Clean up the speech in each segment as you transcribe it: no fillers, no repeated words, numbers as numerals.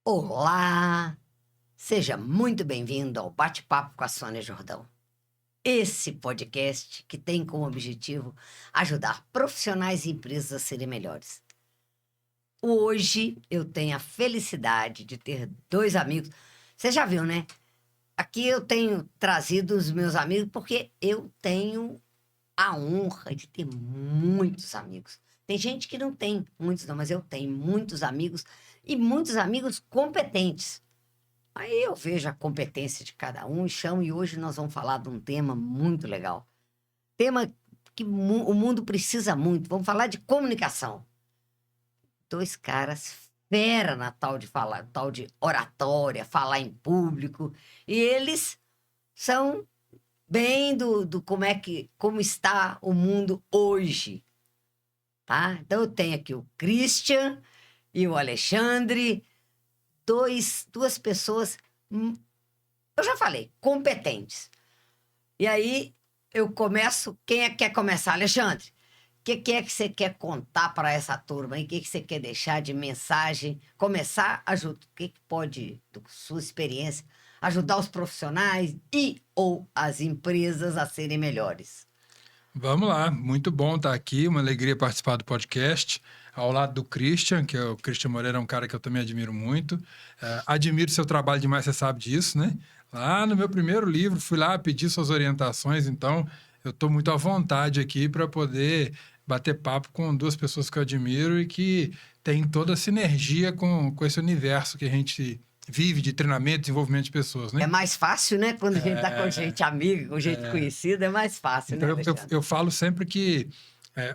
Olá! Seja muito bem-vindo ao Bate-Papo com a Sônia Jordão. Esse podcast que tem como objetivo ajudar profissionais e empresas a serem melhores. Hoje eu tenho a felicidade de ter dois amigos. Você já viu, né? Aqui eu tenho trazido os meus amigos porque eu tenho a honra de ter muitos amigos. Tem gente que não tem muitos, não, mas eu tenho muitos amigos e muitos amigos competentes. Aí eu vejo a competência de cada um e chamo, e hoje nós vamos falar de um tema muito legal. Tema que o mundo precisa muito. Vamos falar de comunicação. Dois caras fera na tal de falar, tal de oratória, falar em público. E eles são bem do como está o mundo hoje, tá? Então eu tenho aqui o Christian e o Alexandre, duas pessoas, eu já falei, competentes. E aí eu começo, quer começar? Alexandre, o que é que você quer contar para essa turma aí? O que você quer deixar de mensagem? Começar, ajuda, o que pode, da sua experiência, ajudar os profissionais e ou as empresas a serem melhores? Vamos lá, muito bom estar aqui, uma alegria participar do podcast, ao lado do Christian, que é o Christian Moreira, é um cara que eu também admiro muito. Admiro seu trabalho demais, você sabe disso, né? Lá no meu primeiro livro, fui lá pedir suas orientações, então eu estou muito à vontade aqui para poder bater papo com duas pessoas que eu admiro e que têm toda a sinergia com esse universo que a gente vive de treinamento e desenvolvimento de pessoas, né? É mais fácil, né? Quando a gente tá com gente amiga, com gente conhecida, é mais fácil, né, Então, eu Alexandre? falo sempre que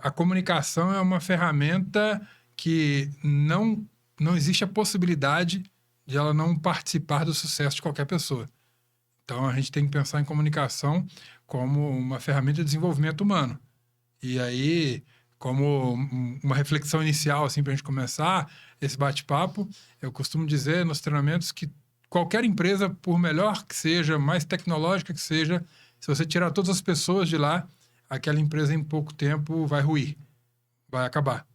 a comunicação é uma ferramenta que não existe a possibilidade de ela não participar do sucesso de qualquer pessoa. Então, a gente tem que pensar em comunicação como uma ferramenta de desenvolvimento humano. E aí, como uma reflexão inicial, assim, para a gente começar esse bate-papo, eu costumo dizer nos treinamentos que qualquer empresa, por melhor que seja, mais tecnológica que seja, se você tirar todas as pessoas de lá, aquela empresa em pouco tempo vai ruir, vai acabar.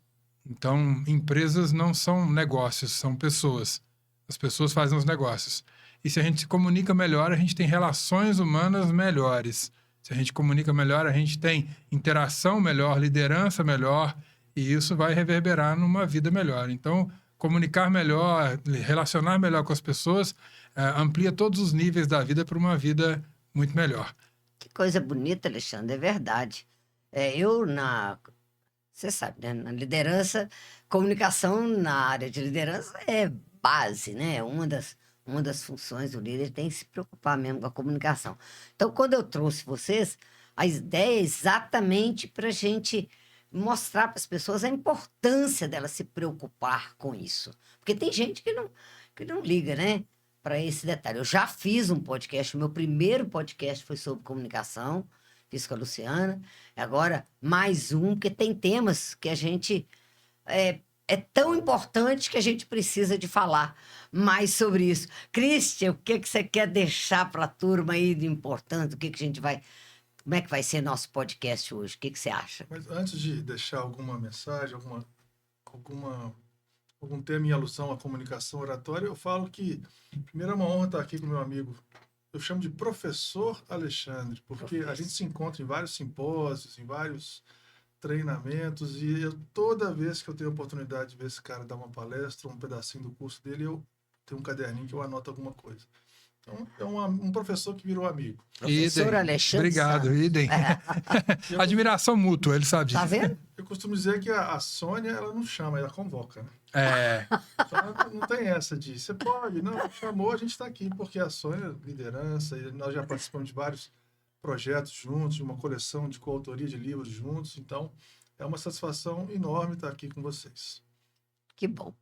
Então, empresas não são negócios, são pessoas. As pessoas fazem os negócios. E se a gente se comunica melhor, a gente tem relações humanas melhores. Se a gente comunica melhor, a gente tem interação melhor, liderança melhor, e isso vai reverberar numa vida melhor. Então, comunicar melhor, relacionar melhor com as pessoas, amplia todos os níveis da vida para uma vida muito melhor. Que coisa bonita, Alexandre, é verdade. Você sabe, né? Na liderança, comunicação na área de liderança é base, né? Uma das funções do líder tem que se preocupar mesmo com a comunicação. Então, quando eu trouxe vocês, a ideia é exatamente para a gente mostrar para as pessoas a importância delas se preocupar com isso. Porque tem gente que não liga, né? Para esse detalhe. Eu já fiz um podcast, o meu primeiro podcast foi sobre comunicação, fiz com a Luciana. Agora, mais um, porque tem temas que a gente é tão importante que a gente precisa de falar mais sobre isso. Christian, o que você quer deixar para a turma aí de importante? Como é que vai ser nosso podcast hoje? O que você acha? Mas antes de deixar alguma mensagem, algum tema em alusão à comunicação oratória, eu falo que, primeiro, é uma honra estar aqui com meu amigo. Eu chamo de professor Alexandre, porque a gente se encontra em vários simpósios, em vários treinamentos, e toda vez que eu tenho a oportunidade de ver esse cara dar uma palestra, um pedacinho do curso dele, eu tenho um caderninho que eu anoto alguma coisa. Então, é um professor que virou amigo. Professor Idem. Alexandre Obrigado, Santos. idem. Admiração mútua, ele sabe disso. Tá vendo? Eu costumo dizer que a Sônia, ela não chama, ela convoca, né? É, Então, não tem essa de, você pode, não, chamou, a gente está aqui, porque a Sônia, liderança, e nós já participamos de vários projetos juntos, de uma coleção de coautoria de livros juntos, então é uma satisfação enorme estar aqui com vocês. Que bom.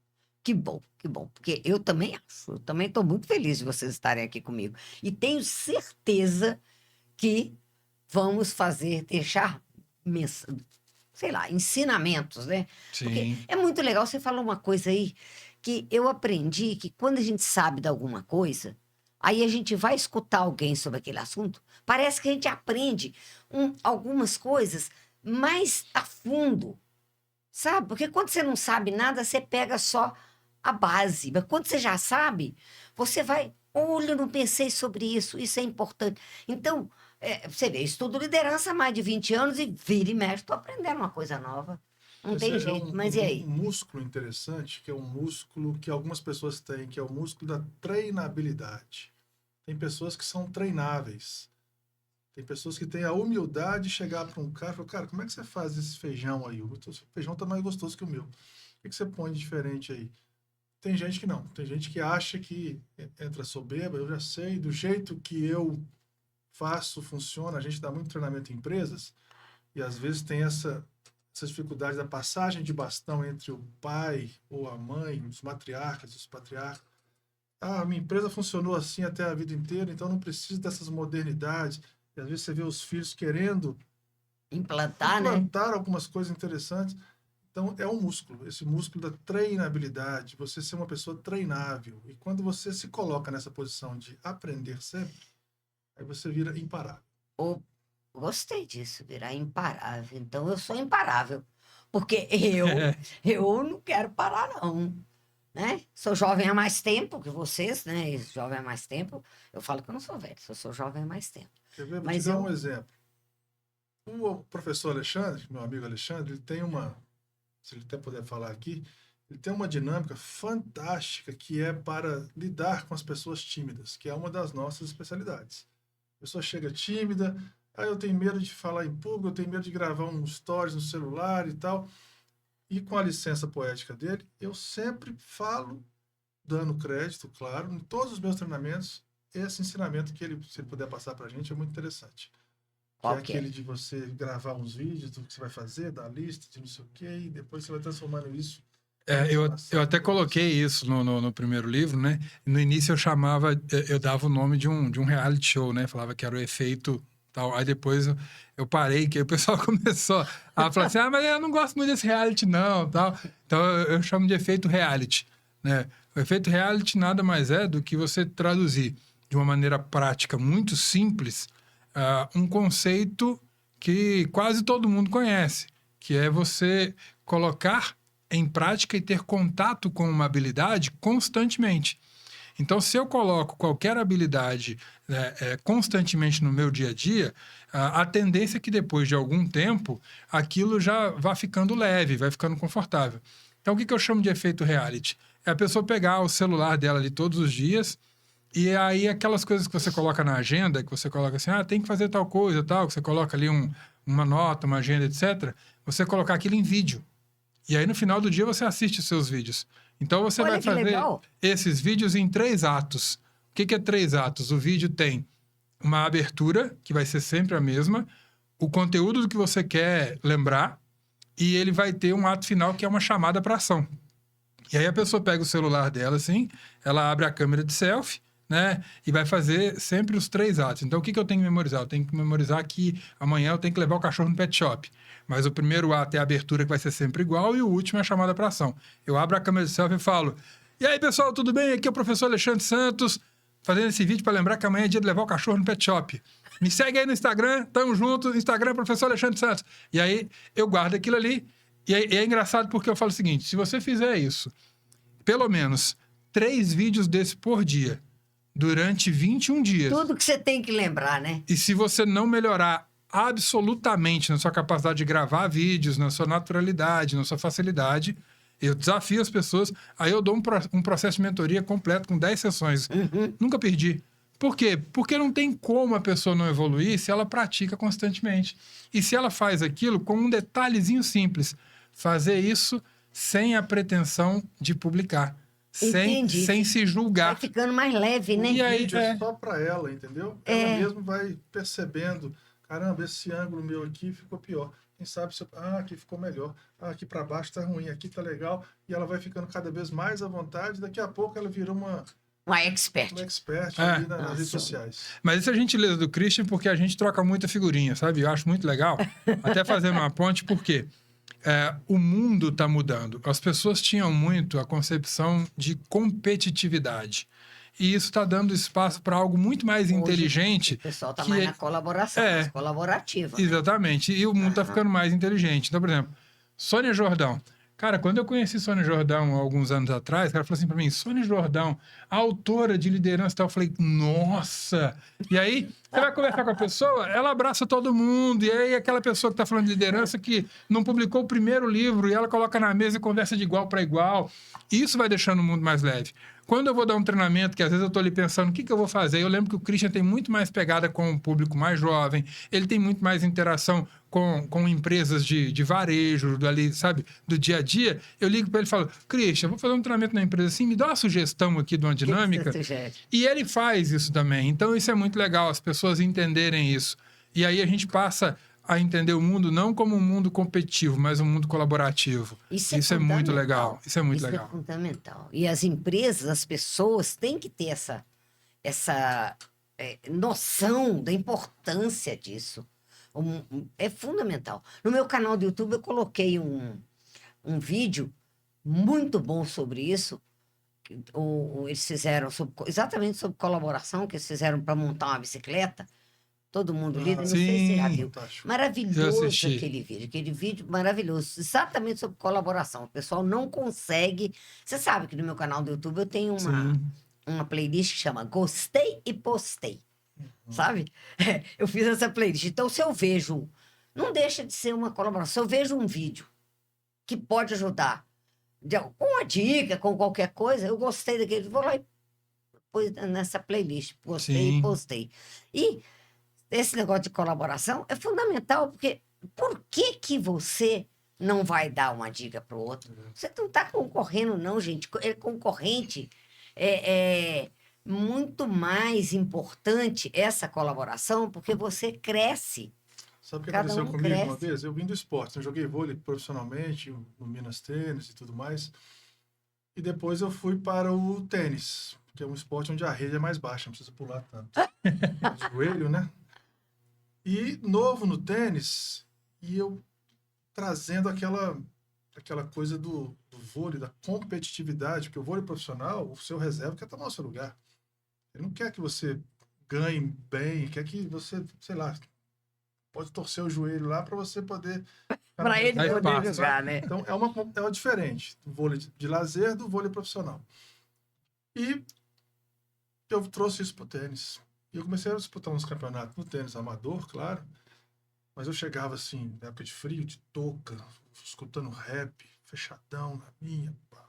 Que bom, que bom. Porque eu também acho, eu também estou muito feliz de vocês estarem aqui comigo. E tenho certeza que vamos deixar, sei lá, ensinamentos, né? Porque sim. é muito legal, você falou uma coisa aí, que eu aprendi que quando a gente sabe de alguma coisa, aí a gente vai escutar alguém sobre aquele assunto, parece que a gente aprende algumas coisas mais a fundo, sabe? Porque quando você não sabe nada, você pega só a base. Mas quando você já sabe, você vai, olha, eu não pensei sobre isso é importante. Então, você vê, eu estudo liderança há mais de 20 anos e vira e mexe, estou aprendendo uma coisa nova. Não tem Esse é jeito, mas e aí? um músculo interessante, que é um músculo que algumas pessoas têm, que é o músculo da treinabilidade. Tem pessoas que são treináveis. Tem pessoas que têm a humildade de chegar para um cara e falar, cara, como é que você faz esse feijão aí? O seu feijão tá mais gostoso que o meu. O que você põe de diferente aí? Tem gente que não. Tem gente que acha que entra soberba, eu já sei, do jeito que eu faço, funciona. A gente dá muito treinamento em empresas e às vezes tem essa dificuldade da passagem de bastão entre o pai ou a mãe, os matriarcas, os patriarcas. Ah, minha empresa funcionou assim até a vida inteira, então não preciso dessas modernidades. E às vezes você vê os filhos querendo Implantar, né? implantar algumas coisas interessantes. Então, é um músculo, esse músculo da treinabilidade, você ser uma pessoa treinável. E quando você se coloca nessa posição de aprender sempre, aí você vira imparável. Ô, gostei disso, virar imparável. Então, eu sou imparável. Porque eu não quero parar, não. Né? Sou jovem há mais tempo que vocês, né? Jovem há mais tempo. Eu falo que eu não sou velho, eu sou jovem há mais tempo. Quer ver? Vou Mas te dar eu- um exemplo. O professor Alexandre, meu amigo Alexandre, ele tem uma, se ele até puder falar aqui, ele tem uma dinâmica fantástica que é para lidar com as pessoas tímidas, que é uma das nossas especialidades. A pessoa chega tímida, eu tenho medo de falar em público, eu tenho medo de gravar um stories no celular e tal. E com a licença poética dele, eu sempre falo, dando crédito, claro, em todos os meus treinamentos, esse ensinamento que ele, se ele puder passar para a gente, é muito interessante. Que é Qual que é? aquele de você gravar uns vídeos do que você vai fazer, da lista, de não sei o quê, e depois você vai transformando isso. Eu até coloquei isso no primeiro livro, né? No início eu dava o nome de um reality show, né? Falava que era o efeito tal. Aí depois eu parei, que aí o pessoal começou a falar assim, mas eu não gosto muito desse reality não, tal. Então eu chamo de efeito reality, né? O efeito reality nada mais é do que você traduzir de uma maneira prática, muito simples, um conceito que quase todo mundo conhece, que é você colocar em prática e ter contato com uma habilidade constantemente. Então, se eu coloco qualquer habilidade constantemente no meu dia a dia, a tendência é que depois de algum tempo, aquilo já vá ficando leve, vai ficando confortável. Então, o que eu chamo de efeito reality? É a pessoa pegar o celular dela ali todos os dias e aí aquelas coisas que você coloca na agenda, que você coloca assim, tem que fazer tal coisa, tal, que você coloca ali uma nota, uma agenda, etc., você colocar aquilo em vídeo. E aí, no final do dia, você assiste os seus vídeos. Então, você Olha vai que fazer legal. esses vídeos em 3 atos. O que é 3 atos? O vídeo tem uma abertura, que vai ser sempre a mesma, o conteúdo do que você quer lembrar, e ele vai ter um ato final, que é uma chamada para ação. E aí, a pessoa pega o celular dela, assim, ela abre a câmera de selfie, né? E vai fazer sempre os 3 atos. Então, o que eu tenho que memorizar? Eu tenho que memorizar que amanhã eu tenho que levar o cachorro no pet shop. Mas o primeiro ato é a abertura, que vai ser sempre igual, e o último é a chamada para ação. Eu abro a câmera de selfie e falo: e aí, pessoal, tudo bem? Aqui é o professor Alexandre Santos, fazendo esse vídeo para lembrar que amanhã é dia de levar o cachorro no pet shop. Me segue aí no Instagram, tamo junto, Instagram professor Alexandre Santos. E aí, eu guardo aquilo ali, e é engraçado porque eu falo o seguinte: se você fizer isso, pelo menos 3 vídeos desse por dia, durante 21 dias. Tudo que você tem que lembrar, né? E se você não melhorar absolutamente na sua capacidade de gravar vídeos, na sua naturalidade, na sua facilidade, eu desafio as pessoas, aí eu dou um processo de mentoria completo com 10 sessões. Nunca perdi. Por quê? Porque não tem como a pessoa não evoluir se ela pratica constantemente. E se ela faz aquilo com um detalhezinho simples, fazer isso sem a pretensão de publicar. Entendi. Sem se Vai julgar. ficando mais leve, né? E aí, Vídeo é só para ela, entendeu? Ela mesmo vai percebendo, caramba, esse ângulo meu aqui ficou pior. Quem sabe se aqui ficou melhor. Aqui para baixo tá ruim, aqui tá legal. E ela vai ficando cada vez mais à vontade. Daqui a pouco ela virou uma expert. expert ali nas redes sociais. Mas isso é a gentileza do Christian, porque a gente troca muita figurinha, sabe? Eu acho muito legal. Até fazendo uma ponte, porque o mundo está mudando. As pessoas tinham muito a concepção de competitividade. E isso está dando espaço para algo muito mais inteligente. O pessoal está mais na colaboração, mais colaborativa. Exatamente. E o mundo está ficando mais inteligente. Então, por exemplo, Sônia Jordão. Cara, quando eu conheci Sônia Jordão há alguns anos atrás, o cara falou assim pra mim, Sônia Jordão, autora de liderança e tal. Eu falei, nossa! E aí, você vai conversar com a pessoa, ela abraça todo mundo. E aí, aquela pessoa que tá falando de liderança que não publicou o primeiro livro e ela coloca na mesa e conversa de igual para igual. Isso vai deixando o mundo mais leve. Quando eu vou dar um treinamento, que às vezes eu tô ali pensando, o que eu vou fazer? Eu lembro que o Christian tem muito mais pegada com o público mais jovem, ele tem muito mais interação com empresas de varejo, ali, sabe, do dia a dia. Eu ligo para ele e falo, Christian, vou fazer um treinamento na empresa assim, me dá uma sugestão aqui de uma dinâmica. E ele faz isso também. Então, isso é muito legal, as pessoas entenderem isso. E aí a gente passa a entender o mundo não como um mundo competitivo, mas um mundo colaborativo. Isso é muito legal. Isso é muito legal. Isso é fundamental. E as empresas, as pessoas têm que ter essa noção da importância disso. É fundamental. No meu canal do YouTube, eu coloquei um vídeo muito bom sobre isso. Eles fizeram exatamente sobre colaboração, que eles fizeram para montar uma bicicleta. Todo mundo lida, não sei se você já viu. Fantástico. Maravilhoso aquele vídeo maravilhoso, exatamente sobre colaboração. O pessoal não consegue. Você sabe que no meu canal do YouTube eu tenho uma playlist que chama Gostei e Postei. Sabe? Eu fiz essa playlist. Então, se eu vejo, não deixa de ser uma colaboração. Se eu vejo um vídeo que pode ajudar, com uma dica, com qualquer coisa, eu gostei daquele, vou lá e pus nessa playlist. Gostei e postei. E esse negócio de colaboração é fundamental, porque por que você não vai dar uma dica para o outro? Você não está concorrendo, não, gente. Concorrente é muito mais importante essa colaboração, porque você cresce. Sabe o que aconteceu comigo uma vez? Eu vim do esporte, eu joguei vôlei profissionalmente, no Minas Tênis e tudo mais. E depois eu fui para o tênis, que é um esporte onde a rede é mais baixa, não precisa pular tanto. O joelho, né? E novo no tênis, e eu trazendo aquela coisa do vôlei, da competitividade, porque o vôlei profissional, o seu reserva quer tomar o seu lugar. Ele não quer que você ganhe bem, quer que você, sei lá, pode torcer o joelho lá para você poder... Para ele poder jogar, né? Então, é uma diferente do vôlei de lazer do vôlei profissional. E eu trouxe isso para o tênis. E eu comecei a disputar uns campeonatos no tênis amador, claro. Mas eu chegava assim, na época de frio, de touca, escutando rap, fechadão na minha. Pá.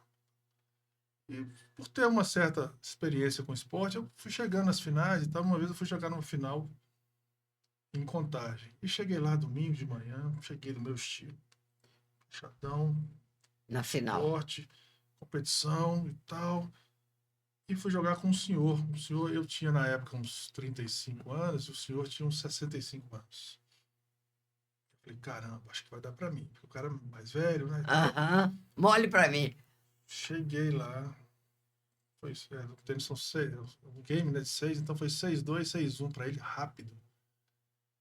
E por ter uma certa experiência com esporte, eu fui chegando nas finais e tal. Uma vez eu fui jogar numa final em Contagem. E cheguei lá domingo de manhã, cheguei no meu estilo. Fechadão. Na final. Forte, competição e tal. E fui jogar com um senhor. O senhor, eu tinha na época uns 35 anos, e o senhor tinha uns 65 anos. Eu falei, caramba, acho que vai dar pra mim. Porque o cara é mais velho, né? Mole pra mim. Cheguei lá. Foi, o tênis são 6, um game, né, de 6, então foi 6-2, 6-1 pra ele, rápido.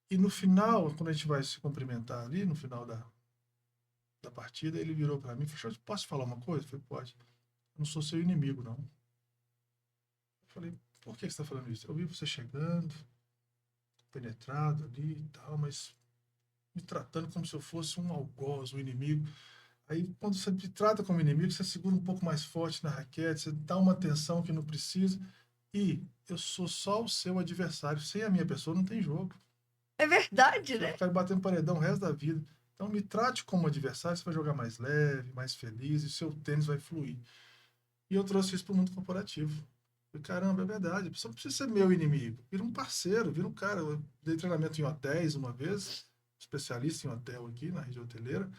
E no final, quando a gente vai se cumprimentar ali, no final da partida, ele virou pra mim e falou, posso falar uma coisa? Eu falei, pode. Eu não sou seu inimigo, não. Eu falei, por que você está falando isso? Eu vi você chegando, penetrado ali e tal, mas me tratando como se eu fosse um algoz, um inimigo. Aí, quando você me trata como inimigo, você segura um pouco mais forte na raquete, você dá uma atenção que não precisa. E eu sou só o seu adversário. Sem a minha pessoa, não tem jogo. É verdade, Você né? vai ficar batendo paredão o resto da vida. Então, me trate como adversário, você vai jogar mais leve, mais feliz, e seu tênis vai fluir. E eu trouxe isso para o mundo corporativo. Falei, caramba, é verdade. A pessoa não precisa ser meu inimigo. Vira um parceiro, vira um cara. Eu dei treinamento em hotéis uma vez, especialista em hotel aqui, na rede hoteleira.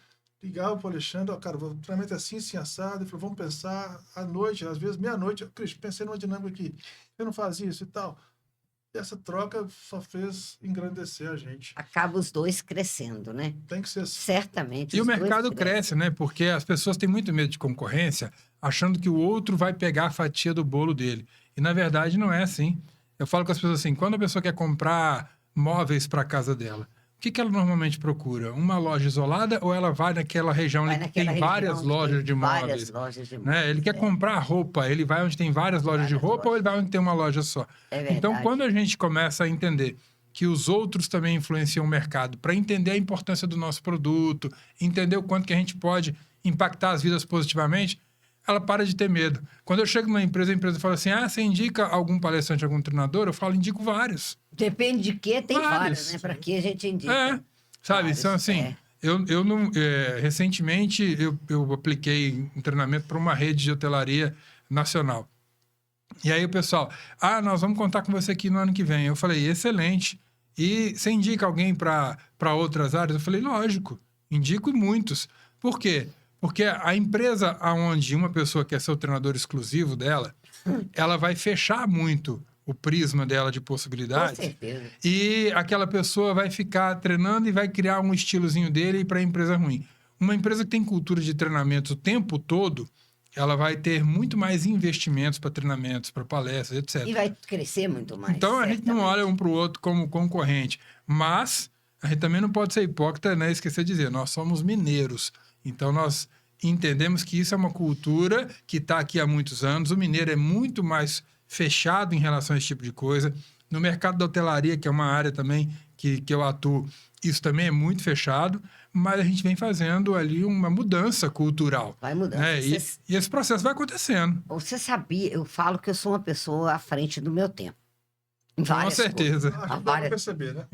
Ligava para o Alexandre, ó, cara, o treinamento é assim, assim, assado. Ele falou, vamos pensar à noite, às vezes meia-noite. Cristian, pensei numa dinâmica aqui. Você não faz isso e tal. E essa troca só fez engrandecer a gente. Acaba os dois crescendo, né? Tem que ser assim. Certamente. E o mercado cresce, né? Porque as pessoas têm muito medo de concorrência, achando que o outro vai pegar a fatia do bolo dele. E, na verdade, não é assim. Eu falo com as pessoas assim, quando a pessoa quer comprar móveis para a casa dela, o que ela normalmente procura? Uma loja isolada ou ela vai naquela região onde tem várias lojas de móveis? Várias lojas de móveis. Né? Ele quer comprar roupa, ele vai onde tem várias lojas de roupa ou ele vai onde tem uma loja só? É verdade. Então, quando a gente começa a entender que os outros também influenciam o mercado, para entender a importância do nosso produto, entender o quanto que a gente pode impactar as vidas positivamente, ela para de ter medo. Quando eu chego numa empresa, a empresa fala assim, você indica algum palestrante, algum treinador? Eu falo, indico vários. Depende de quê, tem Vários. várias, né? Para que a gente indica. Sabe? Vários, Então, assim, eu não... recentemente, eu apliquei um treinamento para uma rede de hotelaria nacional. E aí o pessoal, nós vamos contar com você aqui no ano que vem. Eu falei, excelente. E você indica alguém para outras áreas? Eu falei, lógico, indico e muitos. Por quê? Porque a empresa onde uma pessoa quer ser o treinador exclusivo dela, ela vai fechar muito o prisma dela de possibilidades. Com certeza. E aquela pessoa vai ficar treinando e vai criar um estilozinho dele para a empresa ruim. Uma empresa que tem cultura de treinamento o tempo todo, ela vai ter muito mais investimentos para treinamentos, para palestras, etc. E vai crescer muito mais. Então, a gente não olha um para o outro como concorrente. Mas a gente também não pode ser hipócrita, né? Esquecer de dizer, nós somos mineiros. Então, nós entendemos que isso é uma cultura que está aqui há muitos anos. O mineiro é muito mais fechado em relação a esse tipo de coisa. No mercado da hotelaria, que é uma área também que eu atuo, isso também é muito fechado, mas a gente vem fazendo ali uma mudança cultural. Vai mudando. Né? E esse processo vai acontecendo. Você sabia, eu falo que eu sou uma pessoa à frente do meu tempo. Em Com várias certeza. Acho que dá para perceber, né?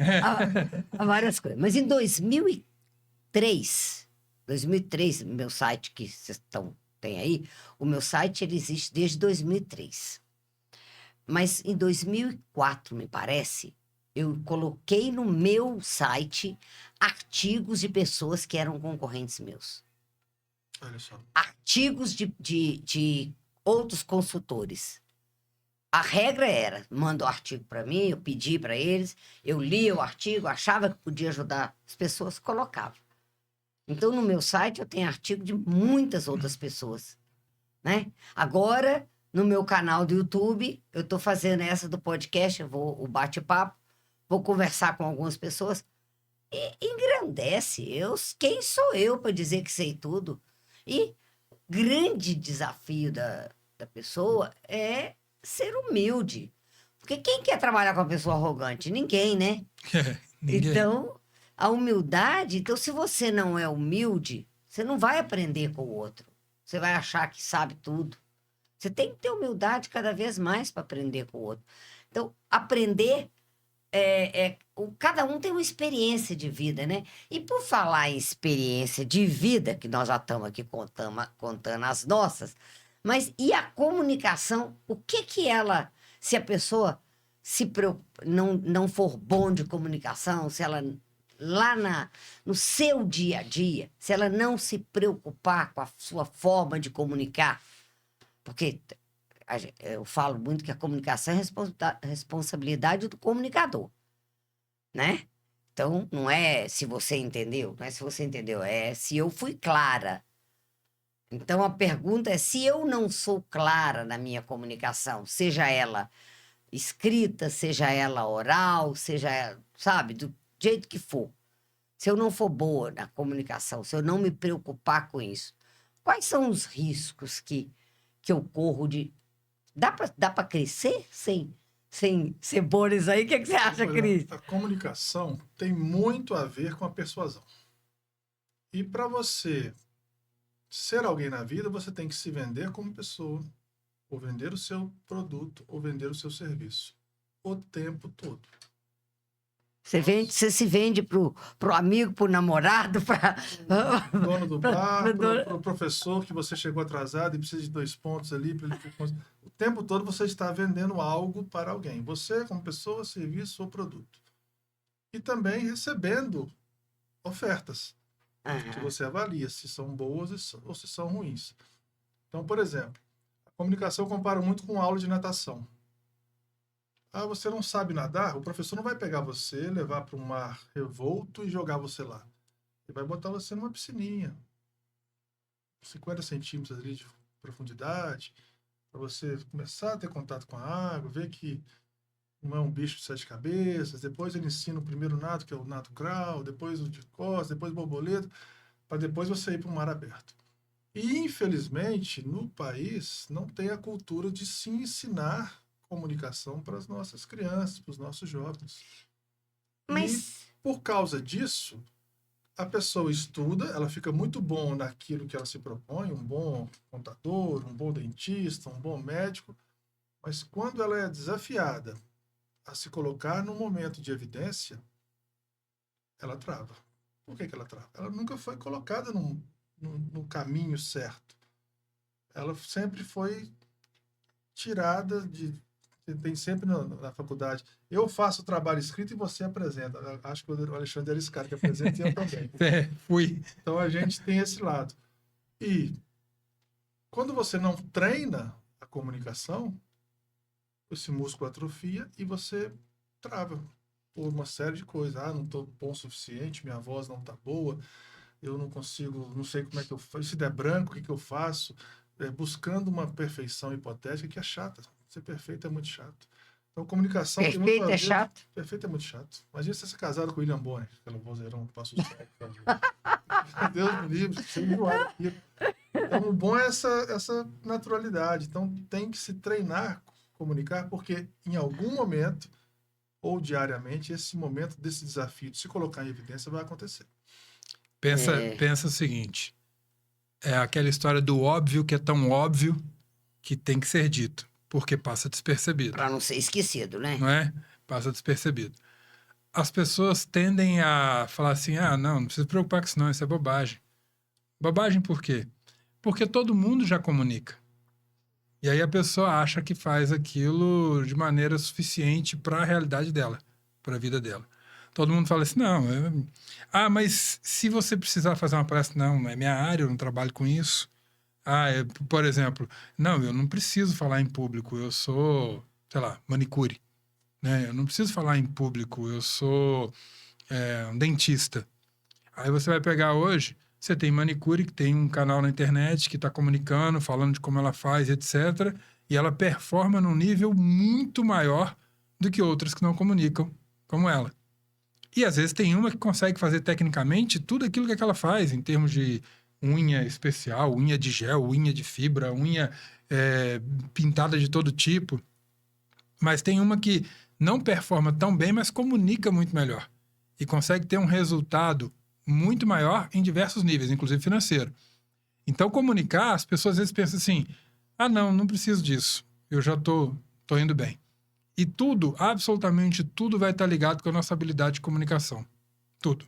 Há várias coisas. Mas em 2003, meu site que vocês tem aí, o meu site ele existe desde 2003. Mas em 2004, me parece, eu coloquei no meu site artigos de pessoas que eram concorrentes meus. Olha só. Artigos de outros consultores. A regra era, manda o artigo para mim, eu pedi para eles, eu lia o artigo, achava que podia ajudar as pessoas, colocava. Então, no meu site, eu tenho artigo de muitas outras pessoas, né? Agora, no meu canal do YouTube, eu estou fazendo essa do podcast, o bate-papo, vou conversar com algumas pessoas, e engrandece. Quem sou eu para dizer que sei tudo? E grande desafio da pessoa é ser humilde. Porque quem quer trabalhar com uma pessoa arrogante? Ninguém, né? Ninguém. Então, a humildade... Então, se você não é humilde, você não vai aprender com o outro. Você vai achar que sabe tudo. Você tem que ter humildade cada vez mais para aprender com o outro. Então, aprender... cada um tem uma experiência de vida, né? E por falar em experiência de vida, que nós já estamos aqui contando as nossas, mas e a comunicação? O que ela, se a pessoa não for bom de comunicação, se ela lá no seu dia a dia, se ela não se preocupar com a sua forma de comunicar, porque eu falo muito que a comunicação é responsabilidade do comunicador, né? Então, não é se você entendeu, não é se você entendeu, é se eu fui clara. Então, a pergunta é, se eu não sou clara na minha comunicação, seja ela escrita, seja ela oral, seja, sabe, do jeito que for, se eu não for boa na comunicação, se eu não me preocupar com isso, quais são os riscos que eu corro de... Dá para crescer sem ser boa nisso aí? O que você acha, Cris? A comunicação tem muito a ver com a persuasão. E para você ser alguém na vida, você tem que se vender como pessoa, ou vender o seu produto, ou vender o seu serviço. O tempo todo. Você se vende pro amigo, pro namorado, para Dono do bar, pro professor que você chegou atrasado e precisa de 2 pontos ali. O tempo todo você está vendendo algo para alguém. Você, como pessoa, serviço ou produto. E também recebendo ofertas. Que você avalia se são boas ou se são ruins. Então, por exemplo, a comunicação eu comparo muito com aula de natação. Você não sabe nadar? O professor não vai pegar você, levar para um mar revolto e jogar você lá. Ele vai botar você numa piscininha. 50 centímetros ali de profundidade, para você começar a ter contato com a água, ver que não é um bicho de 7 cabeças. Depois ele ensina o primeiro nado, que é o nado crawl, depois o de costas, depois borboleta, para depois você ir para o mar aberto. E, infelizmente, no país, não tem a cultura de se ensinar comunicação para as nossas crianças, para os nossos jovens. Mas... E, por causa disso, a pessoa estuda, ela fica muito bom naquilo que ela se propõe, um bom contador, um bom dentista, um bom médico, mas quando ela é desafiada a se colocar no momento de evidência, ela trava. Por que ela trava? Ela nunca foi colocada no caminho certo. Ela sempre foi tirada de... Tem sempre na faculdade. Eu faço o trabalho escrito e você apresenta. Eu acho que o Alexandre era esse cara que apresenta e eu também. Fui. Então a gente tem esse lado. E quando você não treina a comunicação, esse músculo atrofia e você trava por uma série de coisas. Não estou bom o suficiente, minha voz não está boa, eu não consigo, não sei como é que eu faço. Se der branco, o que eu faço? Buscando uma perfeição hipotética que é chata. Ser perfeito é muito chato. Então, comunicação... Perfeito é chato? Perfeito é muito chato. Imagina você ser casado com o William Bonner, aquele vozeirão que passa o sol. Deus me livre, você enjoar aqui. Então, o bom é essa naturalidade. Então, tem que se treinar, comunicar, porque em algum momento, ou diariamente, esse momento desse desafio de se colocar em evidência vai acontecer. Pensa o seguinte, é aquela história do óbvio que é tão óbvio que tem que ser dito, porque passa despercebido. Para não ser esquecido, né? Não é? Passa despercebido. As pessoas tendem a falar assim, não precisa se preocupar com isso não, isso é bobagem. Bobagem por quê? Porque todo mundo já comunica. E aí a pessoa acha que faz aquilo de maneira suficiente para a realidade dela, para a vida dela. Todo mundo fala assim, não, mas se você precisar fazer uma palestra, não é minha área, eu não trabalho com isso. Por exemplo, não, eu não preciso falar em público, eu sou, sei lá, manicure. Né? Eu não preciso falar em público, eu sou um dentista. Aí você vai pegar hoje, você tem manicure que tem um canal na internet que está comunicando, falando de como ela faz, etc. E ela performa num nível muito maior do que outras que não comunicam como ela. E às vezes tem uma que consegue fazer tecnicamente tudo aquilo que ela faz, em termos de unha especial, unha de gel, unha de fibra, unha pintada de todo tipo. Mas tem uma que não performa tão bem, mas comunica muito melhor. E consegue ter um resultado muito maior em diversos níveis, inclusive financeiro. Então, comunicar, as pessoas às vezes pensam assim, não preciso disso, eu já tô indo bem. E tudo, absolutamente tudo vai estar ligado com a nossa habilidade de comunicação. Tudo.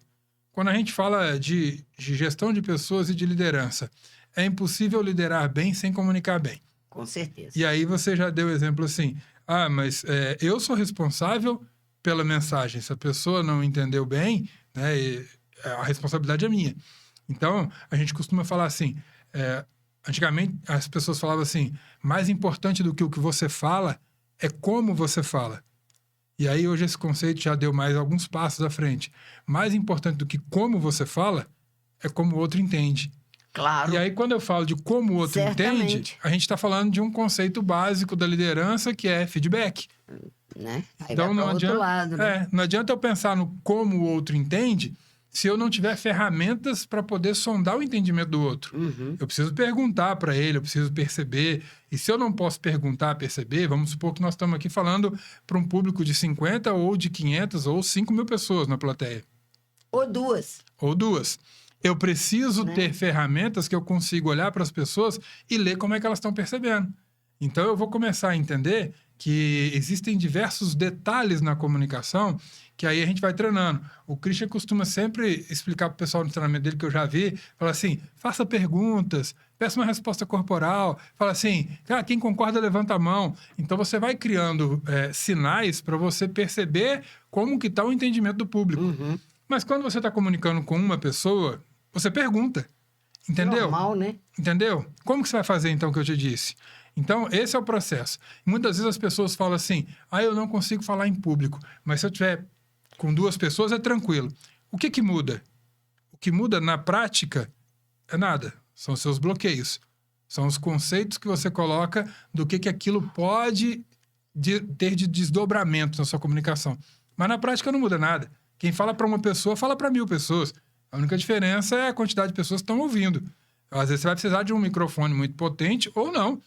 Quando a gente fala de gestão de pessoas e de liderança, é impossível liderar bem sem comunicar bem. Com certeza. E aí você já deu exemplo assim, mas eu sou responsável pela mensagem. Se a pessoa não entendeu bem, né, a responsabilidade é minha. Então, a gente costuma falar assim, antigamente as pessoas falavam assim, mais importante do que o que você fala é como você fala. E aí hoje esse conceito já deu mais alguns passos à frente. Mais importante do que como você fala é como o outro entende. Claro. E aí quando eu falo de como o outro entende, a gente está falando de um conceito básico da liderança que é feedback. Né? Aí então não adianta, lado, né? Não adianta eu pensar no como o outro entende se eu não tiver ferramentas para poder sondar o entendimento do outro. Uhum. Eu preciso perguntar para ele, eu preciso perceber. E se eu não posso perguntar, perceber, vamos supor que nós estamos aqui falando para um público de 50 ou de 500 ou 5 mil pessoas na plateia. Ou duas. Eu preciso ter ferramentas que eu consiga olhar para as pessoas e ler como é que elas estão percebendo. Então, eu vou começar a entender que existem diversos detalhes na comunicação que aí a gente vai treinando. O Christian costuma sempre explicar para o pessoal no treinamento dele, que eu já vi, fala assim, faça perguntas, peça uma resposta corporal, fala assim, quem concorda levanta a mão. Então, você vai criando sinais para você perceber como que está o entendimento do público. Uhum. Mas quando você está comunicando com uma pessoa, você pergunta. Entendeu? Normal, né? Entendeu? Como que você vai fazer, então, o que eu te disse? Então, esse é o processo. Muitas vezes as pessoas falam assim, eu não consigo falar em público, mas se eu tiver com 2 pessoas é tranquilo. O que muda? O que muda na prática é nada. São os seus bloqueios. São os conceitos que você coloca do que aquilo pode ter de desdobramento na sua comunicação. Mas na prática não muda nada. Quem fala para uma pessoa, fala para 1000 pessoas. A única diferença é a quantidade de pessoas que estão ouvindo. Às vezes você vai precisar de um microfone muito potente ou não.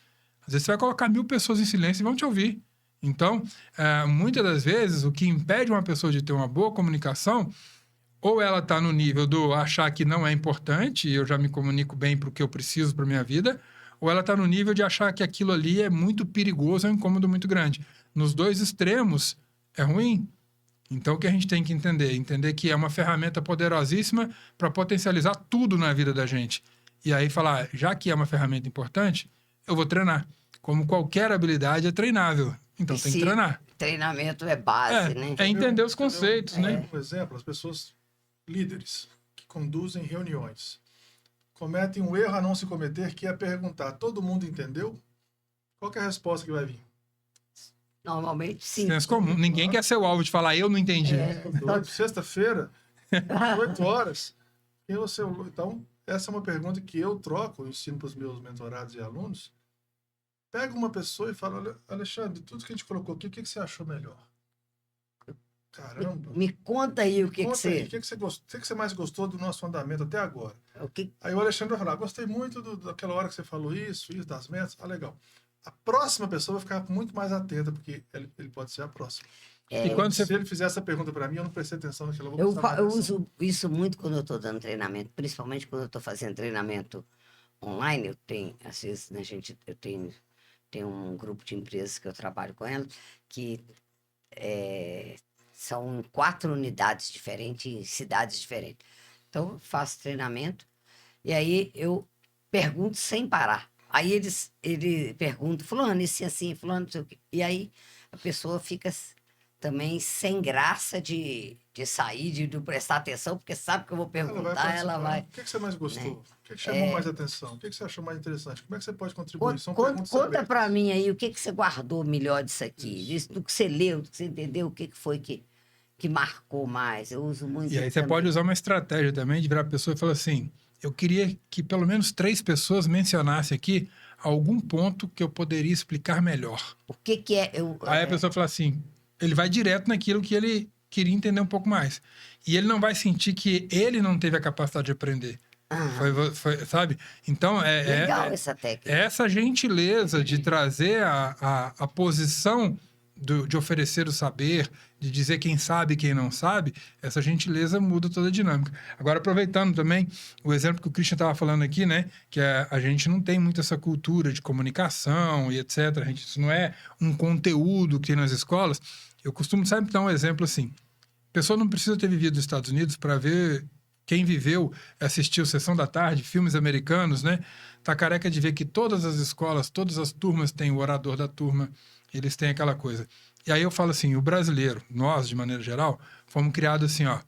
Às vezes você vai colocar 1000 pessoas em silêncio e vão te ouvir. Então, muitas das vezes, o que impede uma pessoa de ter uma boa comunicação, ou ela está no nível do achar que não é importante, e eu já me comunico bem para o que eu preciso para minha vida, ou ela está no nível de achar que aquilo ali é muito perigoso, é um incômodo muito grande. Nos dois extremos, é ruim. Então, o que a gente tem que entender? Entender que é uma ferramenta poderosíssima para potencializar tudo na vida da gente. E aí falar, já que é uma ferramenta importante, eu vou treinar. Como qualquer habilidade é treinável. Então, tem que treinar. Treinamento é base, né? É entender os conceitos, né? Um exemplo, as pessoas, líderes, que conduzem reuniões, cometem um erro a não se cometer, que é perguntar, todo mundo entendeu? Qual que é a resposta que vai vir? Normalmente, sim. Senso comum. Ninguém quer ser o alvo de falar, eu não entendi. Sexta-feira, 8 horas. Quem você... Então, essa é uma pergunta que eu troco, eu ensino para os meus mentorados e alunos. Pega uma pessoa e fala, olha, Alexandre, tudo que a gente colocou aqui, o que você achou melhor? Caramba. Me conta aí o que Conta você... aí, o que você mais gostou do nosso andamento até agora? Aí o Alexandre vai falar, gostei muito daquela hora que você falou isso, das metas. Ah, legal. A próxima pessoa vai ficar muito mais atenta, porque ele pode ser a próxima. E quando Se ele fizer essa pergunta para mim, eu não prestei atenção naquela. Eu uso isso muito quando eu estou dando treinamento, principalmente quando eu estou fazendo treinamento online. Eu tenho, às vezes, né, eu tenho um grupo de empresas que eu trabalho com elas, que são 4 unidades diferentes, em cidades diferentes. Então, eu faço treinamento e aí eu pergunto sem parar. Aí ele pergunta, fulano, isso assim, fulano, não sei o quê. E aí a pessoa fica também sem graça de sair, de prestar atenção, porque sabe que eu vou perguntar, ela vai... O que você mais gostou? Né? O que chamou mais atenção? O que você achou mais interessante? Como é que você pode contribuir? Conta para mim aí o que você guardou melhor disso aqui, do que você leu, do que você entendeu, o que foi que marcou mais. Eu uso muito. E aí você pode usar uma estratégia também de virar a pessoa e falar assim, eu queria que pelo menos 3 pessoas mencionassem aqui algum ponto que eu poderia explicar melhor. O que é... Aí a pessoa fala assim, ele vai direto naquilo que ele queria entender um pouco mais. E ele não vai sentir que ele não teve a capacidade de aprender. Sabe? Então, legal essa técnica. Essa gentileza de trazer a posição de oferecer o saber, de dizer quem sabe e quem não sabe, essa gentileza muda toda a dinâmica. Agora, aproveitando também o exemplo que o Christian estava falando aqui, né? Que a gente não tem muito essa cultura de comunicação e etc. Isso não é um conteúdo que tem nas escolas. Eu costumo sempre dar um exemplo assim. A pessoa não precisa ter vivido nos Estados Unidos para ver... Quem viveu, assistiu Sessão da Tarde, filmes americanos, né? Tá careca de ver que todas as escolas, todas as turmas têm o orador da turma, eles têm aquela coisa. E aí eu falo assim, o brasileiro, nós, de maneira geral, fomos criados assim, ó.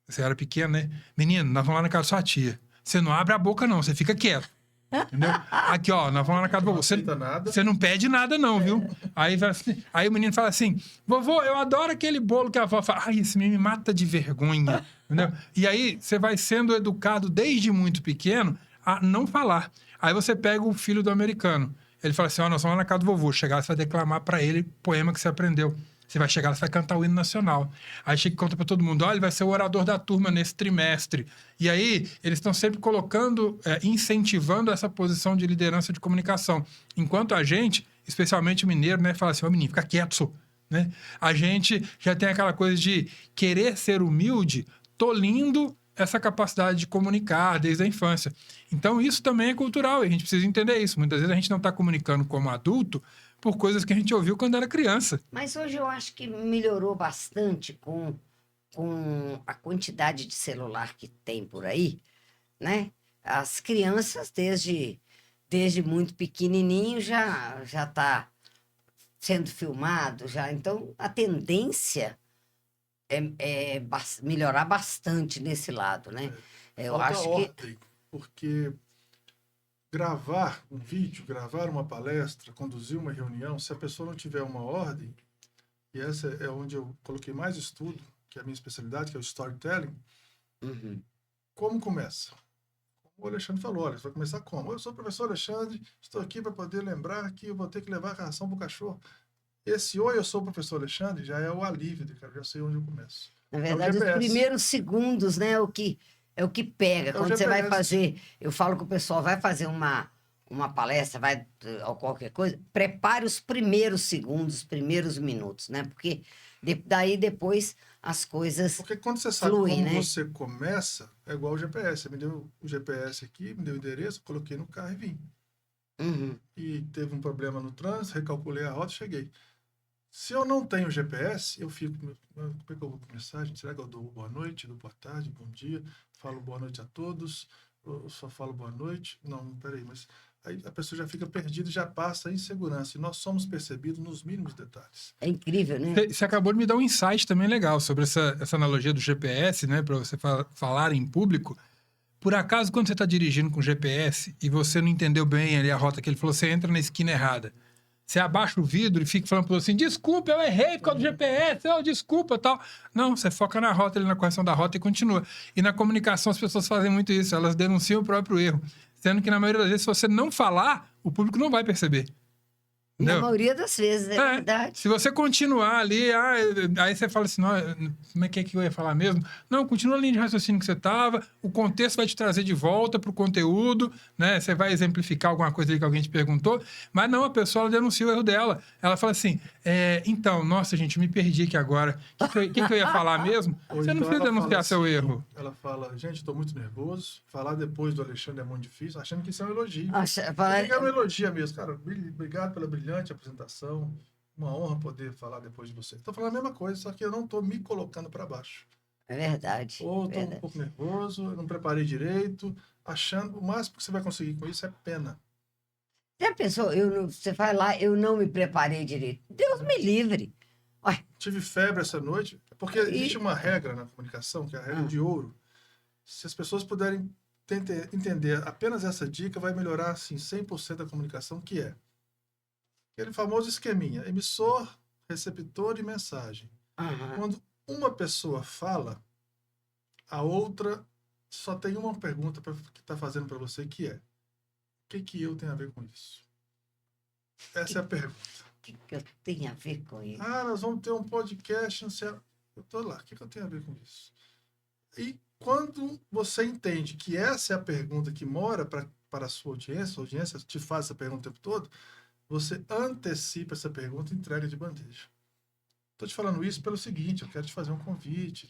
Você era pequeno, né? Menino, nós vamos lá na casa da sua tia. Você não abre a boca, não, você fica quieto. Entendeu? Aqui, ó, nós vamos lá na casa do vovô. Você não pede nada, não, viu? Aí o menino fala assim, vovô, eu adoro aquele bolo que a avó fala. Ai, esse menino me mata de vergonha. Entendeu? E aí você vai sendo educado desde muito pequeno a não falar. Aí você pega o filho do americano. Ele fala assim, ó, nós vamos lá na casa do vovô. Chegar, você vai declamar pra ele o poema que você aprendeu. Você vai chegar, você vai cantar o hino nacional. Aí chega e conta para todo mundo, olha, ele vai ser o orador da turma nesse trimestre. E aí, eles estão sempre colocando, incentivando essa posição de liderança de comunicação. Enquanto a gente, especialmente o mineiro, né, fala assim, ô menino, fica quieto, só. Né? A gente já tem aquela coisa de querer ser humilde, tolindo essa capacidade de comunicar desde a infância. Então, isso também é cultural, e a gente precisa entender isso. Muitas vezes a gente não está comunicando como adulto, por coisas que a gente ouviu quando era criança. Mas hoje eu acho que melhorou bastante com a quantidade de celular que tem por aí, né? As crianças, desde muito pequenininho, já está sendo filmado. Então, a tendência é melhorar bastante nesse lado, né? Eu acho ordem, porque... gravar um vídeo, gravar uma palestra, conduzir uma reunião, se a pessoa não tiver uma ordem, e essa é onde eu coloquei mais estudo, que é a minha especialidade, que é o storytelling, como começa? Como o Alexandre falou, olha, você vai começar como? Eu sou o professor Alexandre, estou aqui para poder lembrar que eu vou ter que levar a ração para o cachorro. Esse oi, eu sou o professor Alexandre, já é o alívio, cara, já sei onde eu começo. Na verdade, os primeiros segundos, né, é o que pega. Quando você vai fazer, eu falo com o pessoal, vai fazer uma uma palestra, vai ou qualquer coisa, prepare os primeiros segundos, os primeiros minutos, né? Porque daí depois as coisas Porque quando você sabe fluem, como né? você começa, é igual o GPS. Você me deu o GPS aqui, me deu o endereço, coloquei no carro e vim. Uhum. E teve um problema no trânsito, recalculei a rota e cheguei. Se eu não tenho GPS, eu fico. Como é que eu vou com mensagem? Será que eu dou boa noite, dou boa tarde, bom dia? Falo boa noite a todos? Eu só falo boa noite? Não, peraí, mas aí a pessoa já fica perdida e já passa a insegurança. E nós somos percebidos nos mínimos detalhes. É incrível, né? Você acabou de me dar um insight também legal sobre essa analogia do GPS, né? Para você falar em público. Por acaso, quando você está dirigindo com GPS e você não entendeu bem ali a rota que ele falou, você entra na esquina errada. Você abaixa o vidro e fica falando para você assim, desculpa, eu errei por causa do GPS, desculpa, tal. Não, você foca na rota, na correção da rota e continua. E na comunicação as pessoas fazem muito isso, elas denunciam o próprio erro. Sendo que na maioria das vezes, se você não falar, o público não vai perceber. Na Entendeu? maioria das vezes, é verdade. Se você continuar ali, aí você fala assim, não, como é que eu ia falar mesmo? Não, continua a linha de raciocínio que você estava, o contexto vai te trazer de volta para o conteúdo, né? Você vai exemplificar alguma coisa aí que alguém te perguntou, mas não, a pessoa ela denuncia o erro dela. Ela fala assim, então, nossa, gente, me perdi aqui agora. O que eu ia falar mesmo? Ou Você não então precisa ela denunciar fala seu assim, erro. Ela fala, gente, estou muito nervoso. Falar depois do Alexandre é muito difícil, achando que isso é um elogio. Fala- Que é um elogio mesmo, cara. Obrigado pela brilhante apresentação. Uma honra poder falar depois de você. Estou falando a mesma coisa, só que eu não estou me colocando para baixo. É verdade. Ou estou um verdade. pouco nervoso, eu não preparei direito, achando o máximo que você vai conseguir com isso é pena. Já pensou, você vai lá, eu não me preparei direito. Deus me livre. Ué, Tive febre essa noite, porque existe uma regra na comunicação, que é a regra de ouro. Se as pessoas puderem entender apenas essa dica, vai melhorar assim, 100% da comunicação, que é aquele famoso esqueminha, emissor, receptor e mensagem. aham. Quando uma pessoa fala, a outra só tem uma pergunta que está fazendo para você, que é: o que eu tenho a ver com isso? Essa é a pergunta. O que eu tenho a ver com isso? Nós vamos ter um podcast, não sei. Eu estou lá, o que eu tenho a ver com isso? E quando você entende que essa é a pergunta que mora para a sua audiência te faz essa pergunta o tempo todo, você antecipa essa pergunta e entrega de bandeja. Estou te falando isso pelo seguinte, eu quero te fazer um convite.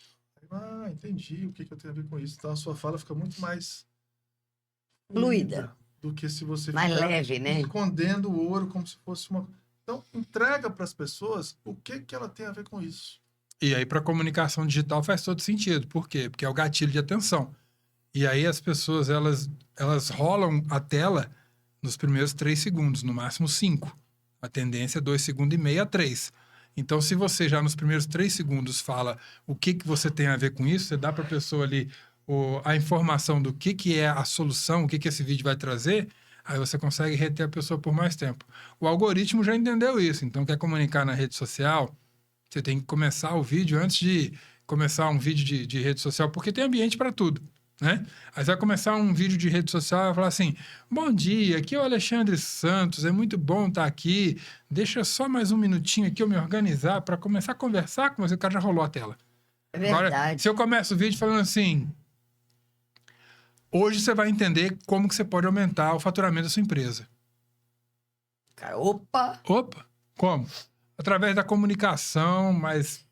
Entendi o que eu tenho a ver com isso. Então a sua fala fica muito mais Fluida. do que se você Mais ficar leve, né? escondendo o ouro como se fosse uma... Então, entrega para as pessoas o que ela tem a ver com isso. E aí, para comunicação digital faz todo sentido. Por quê? Porque é o gatilho de atenção. E aí as pessoas, elas rolam a tela nos primeiros 3 segundos, no máximo 5. A tendência é 2,5 segundos a 3. Então, se você já nos primeiros 3 segundos fala o que você tem a ver com isso, você dá para a pessoa ali a informação do que é a solução, o que esse vídeo vai trazer, aí você consegue reter a pessoa por mais tempo. O algoritmo já entendeu isso. Então, quer comunicar na rede social, você tem que começar o vídeo antes de começar um vídeo de rede social, porque tem ambiente para tudo, né? Aí você vai começar um vídeo de rede social e vai falar assim, bom dia, aqui é o Alexandre Santos, é muito bom estar aqui, deixa só mais um minutinho aqui eu me organizar para começar a conversar com você, o cara já rolou a tela. É verdade. Agora, se eu começo o vídeo falando assim, hoje você vai entender como que você pode aumentar o faturamento da sua empresa. Cara, opa! Opa, como? Através da comunicação mais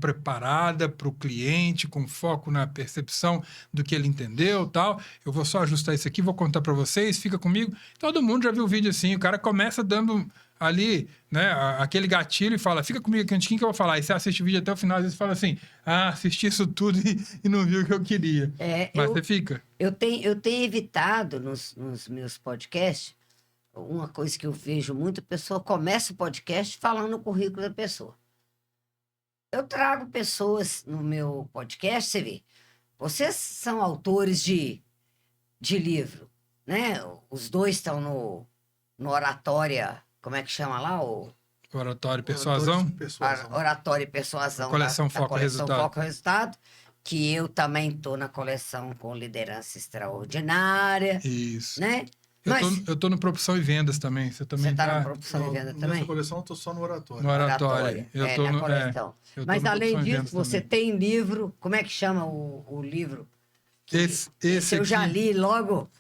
preparada para o cliente, com foco na percepção do que ele entendeu, tal. Eu vou só ajustar isso aqui, vou contar para vocês, fica comigo. Todo mundo já viu o vídeo assim, o cara começa dando ali, né, aquele gatilho e fala, fica comigo aqui um tiquinho que eu vou falar. E você assiste o vídeo até o final, às vezes fala assim, assisti isso tudo e não viu o que eu queria. Mas você fica. Eu tenho evitado nos meus podcasts, uma coisa que eu vejo muito, a pessoa começa o podcast falando o currículo da pessoa. Eu trago pessoas no meu podcast, você vê, vocês são autores de livro, né? Os dois estão no Oratória, como é que chama lá? Oratório e Persuasão. Oratória e Persuasão. Coleção Foco e Resultado. Foco e Resultado, que eu também estou na coleção com Liderança Extraordinária. Isso. Né? Eu tô no Propulsão e Vendas também. Você também tá tá na Propulsão e Vendas também? Nessa coleção eu tô só no Oratório. No Oratório. Eu tô na coleção. Mas além disso, você tem livro, como é que chama o livro? Esse eu já li logo.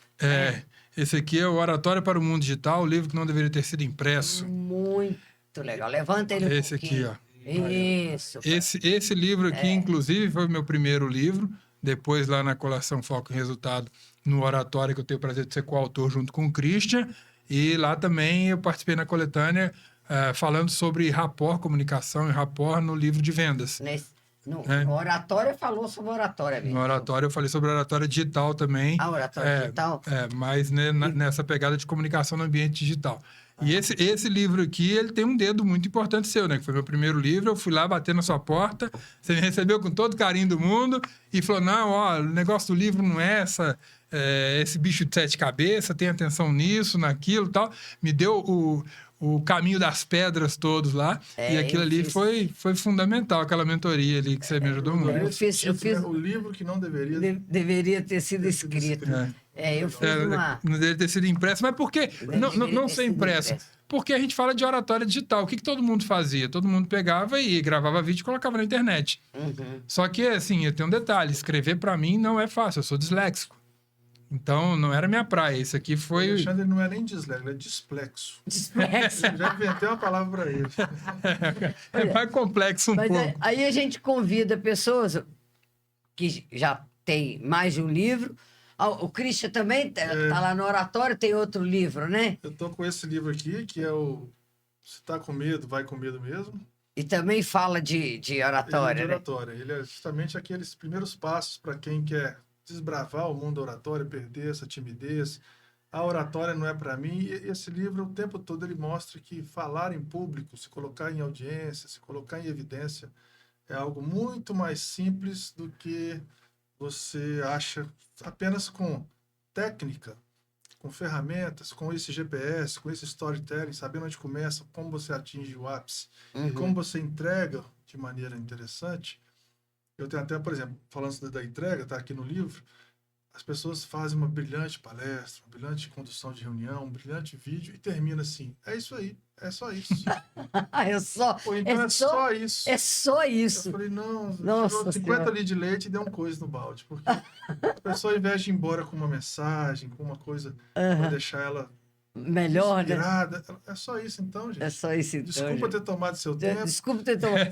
Esse aqui é o Oratório para o Mundo Digital, o livro que não deveria ter sido impresso. Muito legal. Levanta ele um Esse aqui, pouquinho. ó. Isso. Esse livro aqui, inclusive, foi o meu primeiro livro. Depois, lá na coleção Foco em Resultado, no Oratório, que eu tenho o prazer de ser coautor junto com o Christian. E lá também eu participei na coletânea falando sobre rapport, comunicação e rapport no livro de vendas. No Oratório falou sobre oratória mesmo. No Oratório eu falei sobre oratória digital também. Ah, oratória digital? Mas né, nessa pegada de comunicação no ambiente digital. E esse livro aqui, ele tem um dedo muito importante seu, né? Que foi meu primeiro livro, eu fui lá bater na sua porta, você me recebeu com todo carinho do mundo e falou, não, ó, o negócio do livro não é esse bicho de 7 cabeças, tem atenção nisso, naquilo e tal. Me deu o caminho das pedras todos lá, e aquilo ali foi fundamental, aquela mentoria ali que você me ajudou muito. Eu fiz o livro que não deveria ter sido escrito. Eu fiz uma... Não deveria ter sido impresso, mas por que não ser impresso? Porque a gente fala de oratória digital. O que todo mundo fazia? Todo mundo pegava e gravava vídeo e colocava na internet. Só que, assim, eu tenho um detalhe, escrever para mim não é fácil, eu sou disléxico. Então, não era minha praia. Isso aqui foi... O Alexandre não é nem disléxico, ele é displexo. Displexo. Eu já inventei uma palavra para ele. É mais complexo pouco. Aí a gente convida pessoas que já tem mais de um livro. O Christian também tá lá no Oratório, tem outro livro, né? Eu tô com esse livro aqui, que é o Se Tá Com Medo, Vai Com Medo Mesmo. E também fala de oratória, Ele é de oratória. Ele é justamente aqueles primeiros passos para quem quer desbravar o mundo oratório, perder essa timidez. A oratória não é para mim. E esse livro, o tempo todo, ele mostra que falar em público, se colocar em audiência, se colocar em evidência, é algo muito mais simples do que você acha apenas com técnica, com ferramentas, com esse GPS, com esse storytelling, sabendo onde começa, como você atinge o ápice e como você entrega de maneira interessante. Eu tenho até, por exemplo, falando da entrega, tá aqui no livro, as pessoas fazem uma brilhante palestra, uma brilhante condução de reunião, um brilhante vídeo e termina assim. É isso aí, é só isso. Pô, então é só isso. É só isso. Eu falei, não, Nossa 50 litros de leite e deu um coisa no balde. Porque a pessoa, ao invés de ir embora com uma mensagem, com uma coisa para deixar ela melhor, inspirada, é só isso então, gente. É só isso então. Desculpa ter tomado seu tempo. Desculpa ter tomado.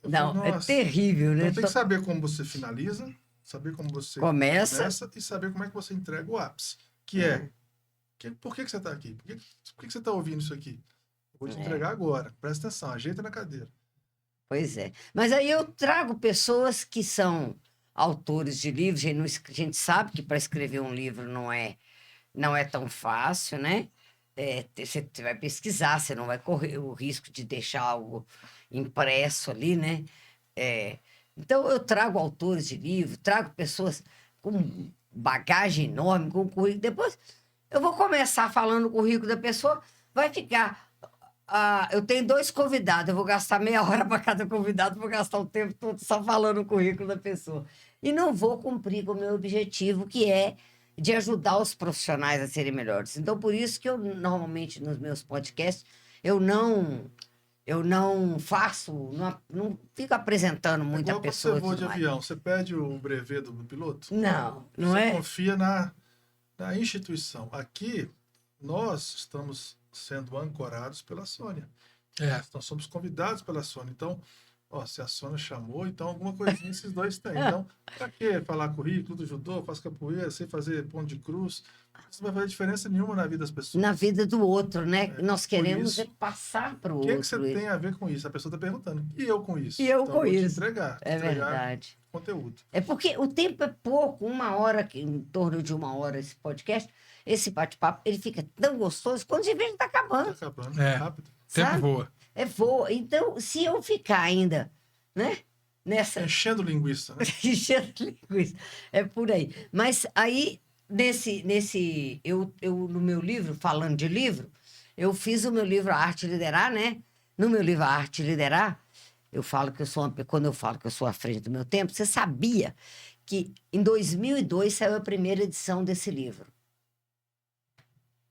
Não, falei, é terrível, né? Então tem que saber como você finaliza, saber como você começa e saber como é que você entrega o ápice. Que é, por que você está aqui? Por que você está ouvindo isso aqui? Eu vou te entregar agora. Presta atenção, ajeita na cadeira. Pois é. Mas aí eu trago pessoas que são autores de livros. A gente sabe que para escrever um livro não é tão fácil, né? Você vai pesquisar, você não vai correr o risco de deixar algo impresso ali, né? Então, eu trago autores de livro, trago pessoas com bagagem enorme, com currículo. Depois, eu vou começar falando o currículo da pessoa, vai ficar... eu tenho 2 convidados, eu vou gastar meia hora para cada convidado, vou gastar o tempo todo só falando o currículo da pessoa. E não vou cumprir com o meu objetivo, que é de ajudar os profissionais a serem melhores. Então, por isso que eu, normalmente, nos meus podcasts, eu não faço, não fico apresentando muita pessoa. Quando você voa de avião, você pede o brevet do piloto? Não você confia na instituição. Aqui, nós estamos sendo ancorados pela Sônia. Nós somos convidados pela Sônia. Então, se a Sônia chamou, então alguma coisinha esses dois têm. Então, para que falar currículo do judô, faço capoeira, sei fazer ponto de cruz? Isso não vai fazer diferença nenhuma na vida das pessoas. Na vida do outro, né? Nós queremos passar para o outro. O que você tem a ver com isso? A pessoa está perguntando. E eu com isso? E eu então, com vou isso. Te entregar, verdade. Conteúdo. É porque o tempo é pouco, 1 hora, em torno de 1 hora esse podcast, esse bate-papo, ele fica tão gostoso, quando você vê, ele está acabando. Está acabando, rápido. Tempo voa. Voa. Então, se eu ficar ainda, né? Enchendo linguiça, né? Enchendo linguiça. É por aí. Mas aí, no meu livro, falando de livro, eu fiz o meu livro A Arte de Liderar, né? No meu livro A Arte de Liderar, eu falo que quando eu falo que eu sou à frente do meu tempo, você sabia que em 2002 saiu a primeira edição desse livro.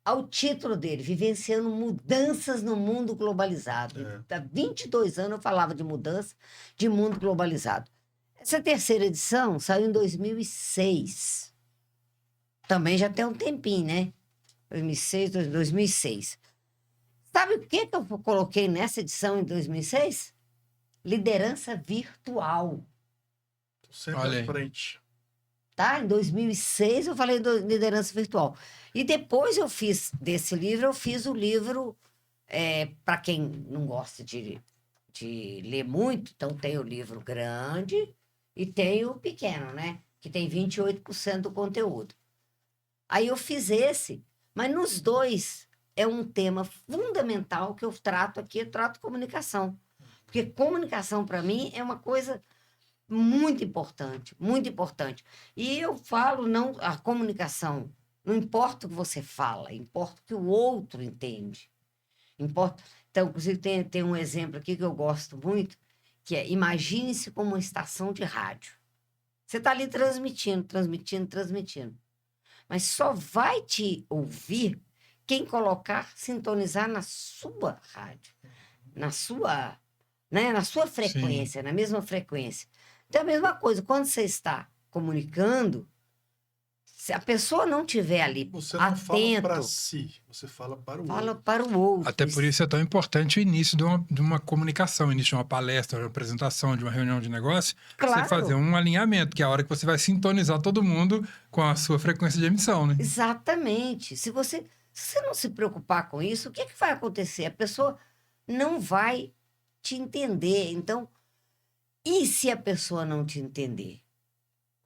Ao título dele, Vivenciando Mudanças no Mundo Globalizado. Há 22 anos eu falava de mudança de mundo globalizado. Essa terceira edição saiu em 2006. Também já tem um tempinho, né? 2006, 2006. Sabe o que eu coloquei nessa edição em 2006? Liderança virtual. Sempre Olha à aí. frente. Tá? Em 2006 eu falei de liderança virtual. E depois eu fiz desse livro, eu fiz o livro, para quem não gosta de ler muito, então tem o livro grande e tem o pequeno, né? Que tem 28% do conteúdo. Aí eu fiz esse, mas nos dois é um tema fundamental que eu trato aqui, eu trato comunicação. Porque comunicação, para mim, é uma coisa muito importante, muito importante. E eu falo, não, a comunicação, não importa o que você fala, importa o que o outro entende. Importa. Então, inclusive, tem um exemplo aqui que eu gosto muito, que é: imagine-se como uma estação de rádio. Você está ali transmitindo, transmitindo, transmitindo. Mas só vai te ouvir quem colocar, sintonizar na sua rádio, na sua, né, na sua frequência, na mesma frequência. Então, é a mesma coisa, quando você está comunicando, se a pessoa não estiver ali Você não fala atento, para si, você fala para o fala outro. para o outro. Até por isso é tão importante o início de uma comunicação, o início de uma palestra, de uma apresentação, de uma reunião de negócio, Claro. você fazer um alinhamento, que é a hora que você vai sintonizar todo mundo com a sua frequência de emissão, né? Exatamente. Se você não se preocupar com isso, o que vai acontecer? A pessoa não vai te entender. Então, e se a pessoa não te entender?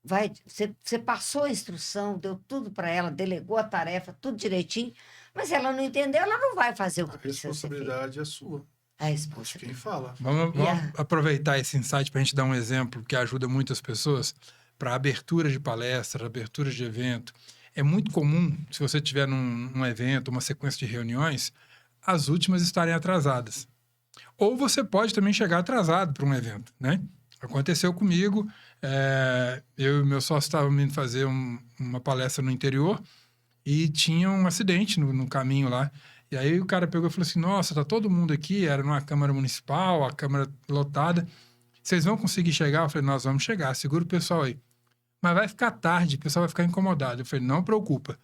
Você passou a instrução, deu tudo para ela, delegou a tarefa, tudo direitinho, mas se ela não entendeu, ela não vai fazer o que A precisa ser feito. responsabilidade é sua. A De quem responsabilidade. fala. Vamos E a- aproveitar esse insight para a gente dar um exemplo que ajuda muitas pessoas para abertura de palestra, abertura de evento. É muito comum, se você tiver num evento, uma sequência de reuniões, as últimas estarem atrasadas. Ou você pode também chegar atrasado para um evento, né? Aconteceu comigo, eu e meu sócio estávamos indo fazer uma palestra no interior e tinha um acidente no caminho lá. E aí o cara pegou e falou assim, nossa, tá todo mundo aqui, era numa Câmara Municipal, a Câmara lotada, vocês vão conseguir chegar? Eu falei, nós vamos chegar, segura o pessoal aí. Mas vai ficar tarde, o pessoal vai ficar incomodado. Eu falei, não preocupa.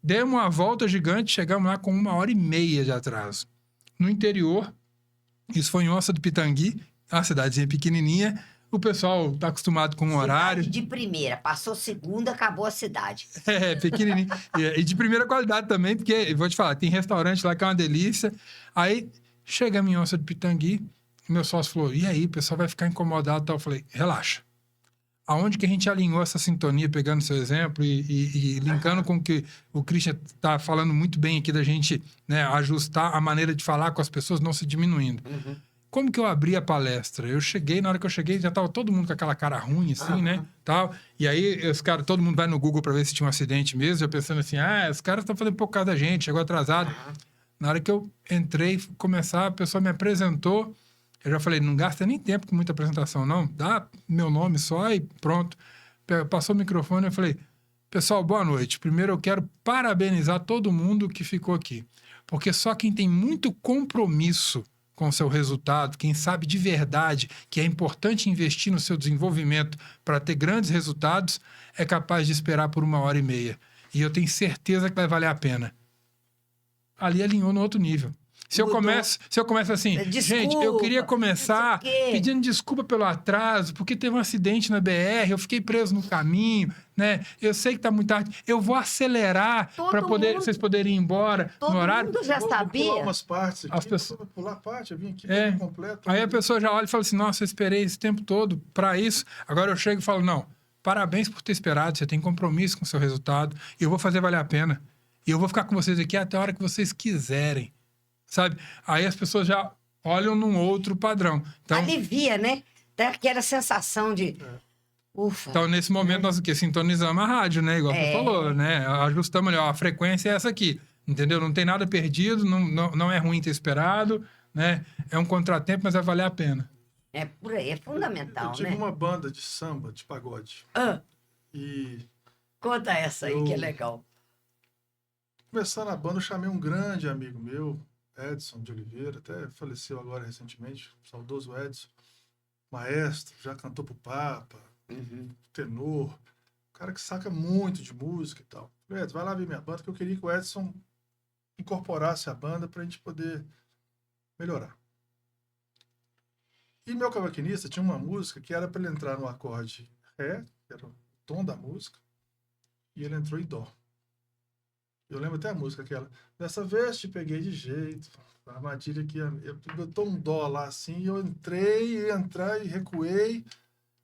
Demos uma volta gigante, chegamos lá com 1h30 de atraso. No interior, isso foi em Onça do Pitangui, uma cidadezinha pequenininha. O pessoal tá acostumado com o horário. Cidade de primeira, passou segunda, acabou a cidade. Pequenininho. E de primeira qualidade também, porque, eu vou te falar, tem restaurante lá que é uma delícia. Aí, chegamos em Onça do Pitangui, meu sócio falou, e aí, o pessoal vai ficar incomodado e tal. Eu falei, relaxa. Aonde que a gente alinhou essa sintonia, pegando seu exemplo e linkando com o que o Christian está falando muito bem aqui da gente, né, ajustar a maneira de falar com as pessoas, não se diminuindo. Como que eu abri a palestra? Eu cheguei, na hora que eu cheguei, já tava todo mundo com aquela cara ruim, assim, né? Tal. E aí, os caras, todo mundo vai no Google para ver se tinha um acidente mesmo, já pensando assim, os caras estão fazendo por causa da gente, chegou atrasado. Na hora que eu entrei, começar, a pessoa me apresentou, eu já falei, não gasta nem tempo com muita apresentação, não. Dá meu nome só e pronto. Passou o microfone, eu falei, pessoal, boa noite. Primeiro eu quero parabenizar todo mundo que ficou aqui. Porque só quem tem muito compromisso com o seu resultado, quem sabe de verdade que é importante investir no seu desenvolvimento para ter grandes resultados, é capaz de esperar por 1h30. E eu tenho certeza que vai valer a pena. Ali alinhou no outro nível. Se eu começo assim, Desculpa, gente, eu queria começar não sei o quê. pedindo desculpa pelo atraso, porque teve um acidente na BR, eu fiquei preso no caminho, né? Eu sei que tá muito tarde, eu vou acelerar para vocês poderem ir embora Todo no horário. mundo já Vou sabia. pular umas partes aqui, As pessoas- vou pular parte, eu vim aqui É. bem completo. Aí a pessoa já olha e fala assim, nossa, eu esperei esse tempo todo para isso. Agora eu chego e falo, não, parabéns por ter esperado, você tem compromisso com o seu resultado, e eu vou fazer valer a pena. E eu vou ficar com vocês aqui até a hora que vocês quiserem. Sabe? Aí as pessoas já olham num outro padrão. Então, Alivia, né? Dá aquela sensação de... Ufa. então nesse momento, nós o quê? Sintonizamos a rádio, né? Igual você falou, né? Ajustamos ali, ó, a frequência é essa aqui. Entendeu? Não tem nada perdido, não é ruim ter esperado, né? É um contratempo, mas vai valer a pena. É por aí, é Eu fundamental, tive né? uma banda de samba, de pagode. Ah, E conta essa aí, que é Eu- legal. começando a banda, eu chamei um grande amigo meu, Edson de Oliveira, até faleceu agora recentemente, saudoso Edson, maestro, já cantou pro Papa, Uhum. tenor, cara que saca muito de música e tal. Falei, Edson, vai lá ver minha banda, que eu queria que o Edson incorporasse a banda pra gente poder melhorar. E meu cavaquinista tinha uma música que era para ele entrar no acorde Ré, que era o tom da música, e ele entrou em Dó. Eu lembro até a música aquela. Dessa vez te peguei de jeito. A armadilha que eu botou um dó lá assim, e eu entrei, ia entrar e recuei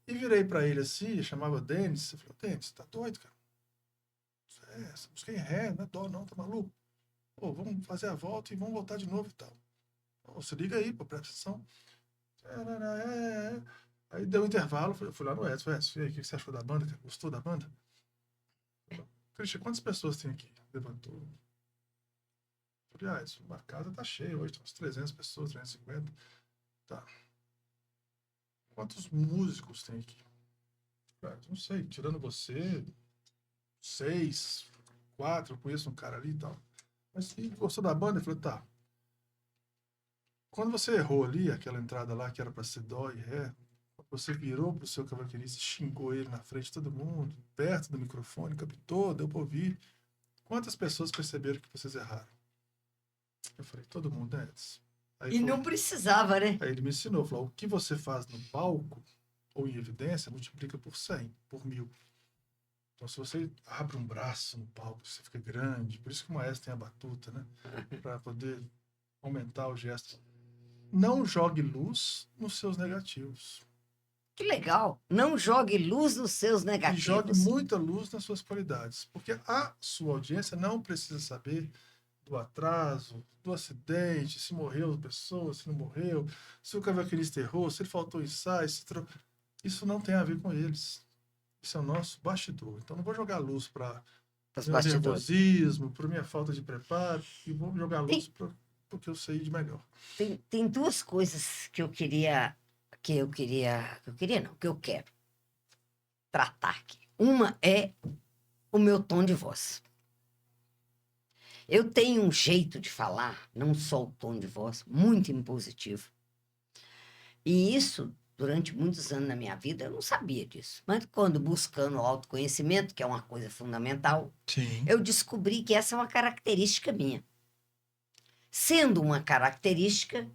e virei para ele assim, chamava Denis. Eu falei, Denis, tá doido, cara? Essa música é em Ré, não é Dó, não, tá maluco? Pô, vamos fazer a volta e vamos voltar de novo e tal. Pô, você liga aí, pô, presta atenção. Aí deu um intervalo, eu fui lá no Edson, Edson, e aí, o que você achou da banda? Cara? Gostou da banda? Christian, quantas pessoas tem aqui? Levantou. Falei, Edson, a casa tá cheia hoje, tem umas 300 pessoas, 350. Tá. Quantos músicos tem aqui? Não sei, tirando você, 6, 4, eu conheço um cara ali e tal. Mas gostou da banda? Eu falei, tá. Quando você errou ali, aquela entrada lá que era para ser dó e ré, você virou pro seu cavaquinista e xingou ele na frente de todo mundo, perto do microfone, captou, deu para ouvir. Quantas pessoas perceberam que vocês erraram? Eu falei, todo mundo, né, Edson? E não precisava, né? Aí ele me ensinou, falou, o que você faz no palco ou em evidência, multiplica por 100, por 1000. Então, se você abre um braço no palco, você fica grande, por isso que o maestro tem a batuta, né? Para poder aumentar o gesto. Não jogue luz nos seus negativos. Que legal. Não jogue luz nos seus E negativos. jogue muita luz nas suas qualidades. Porque a sua audiência não precisa saber do atraso, do acidente, se morreu a pessoa, se não morreu, se o cavaquinista errou, se ele faltou ensaio, isso não tem a ver com eles. Isso é o nosso bastidor. Então não vou jogar luz para meu nervosismo, para minha falta de preparo, e vou jogar luz porque eu sei de melhor. Tem duas coisas que eu quero tratar aqui. Uma é o meu tom de voz. Eu tenho um jeito de falar, não só o tom de voz, muito impositivo. E isso, durante muitos anos na minha vida, eu não sabia disso. Mas quando buscando o autoconhecimento, que é uma coisa fundamental, Sim. eu descobri que essa é uma característica minha. Sendo uma características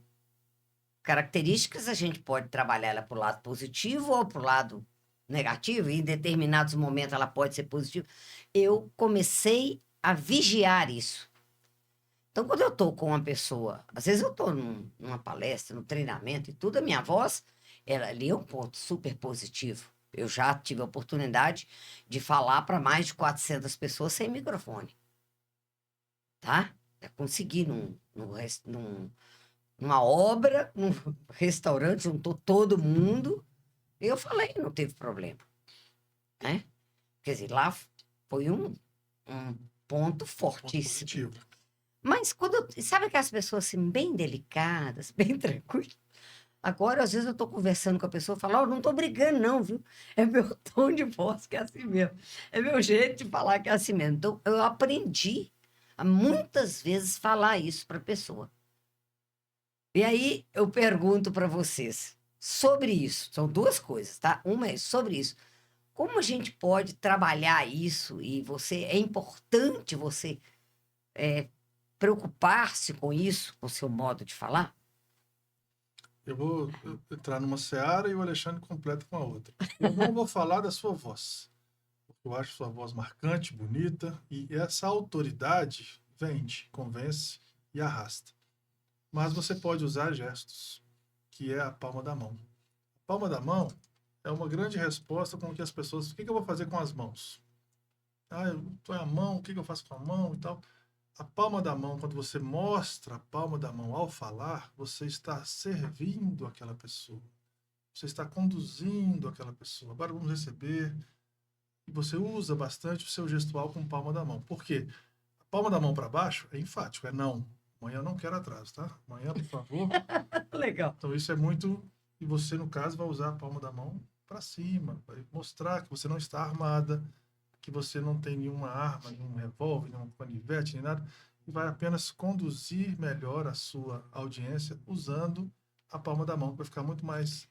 a gente pode trabalhar ela para o lado positivo ou para o lado negativo, e em determinados momentos ela pode ser positiva. Eu comecei a vigiar isso. Então, quando eu estou com uma pessoa, às vezes eu estou numa palestra, num treinamento e tudo, a minha voz, ela ali é um ponto super positivo. Eu já tive a oportunidade de falar para mais de 400 pessoas sem microfone. Tá? Eu consegui numa obra, num restaurante, juntou todo mundo, e eu falei, não teve problema. Né? Quer dizer, lá foi um ponto fortíssimo. Mas sabe aquelas pessoas assim, bem delicadas, bem tranquilas? Agora, às vezes, eu estou conversando com a pessoa e falo, não estou brigando, não, viu? É meu tom de voz que é assim mesmo. É meu jeito de falar que é assim mesmo. Então, eu aprendi a muitas vezes falar isso para a pessoa. E aí, eu pergunto para vocês sobre isso. São duas coisas, tá? Uma é sobre isso. Como a gente pode trabalhar isso? E é importante você preocupar-se com isso, com o seu modo de falar? Eu vou entrar numa seara e o Alexandre completa com a outra. Eu não vou falar da sua voz. Eu acho sua voz marcante, bonita, e essa autoridade vende, convence e arrasta. Mas você pode usar gestos, que é a palma da mão. A palma da mão é uma grande resposta com que as pessoas... O que eu vou fazer com as mãos? Eu tô a mão, o que eu faço com a mão e tal... A palma da mão, quando você mostra a palma da mão ao falar, você está servindo aquela pessoa. Você está conduzindo aquela pessoa. Agora vamos receber. E você usa bastante o seu gestual com palma da mão. Por quê? A palma da mão para baixo é enfático, é não. Amanhã eu não quero atraso, tá? Amanhã, por favor. Legal. Então isso é muito... E você, no caso, vai usar a palma da mão para cima. Vai mostrar que você não está armada, que você não tem nenhuma arma, nenhum revólver, nenhum canivete, nem nada, e vai apenas conduzir melhor a sua audiência usando a palma da mão, que vai ficar muito mais...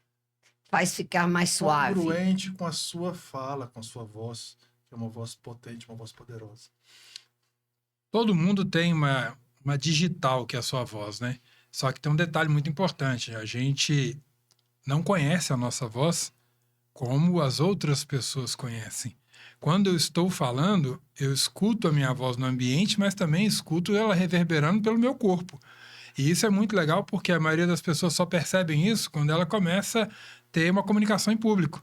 Faz ficar mais suave. Congruente com a sua fala, com a sua voz, que é uma voz potente, uma voz poderosa. Todo mundo tem uma digital, que é a sua voz, né? Só que tem um detalhe muito importante. A gente não conhece a nossa voz como as outras pessoas conhecem. Quando eu estou falando, eu escuto a minha voz no ambiente, mas também escuto ela reverberando pelo meu corpo. E isso é muito legal porque a maioria das pessoas só percebem isso quando ela começa a ter uma comunicação em público.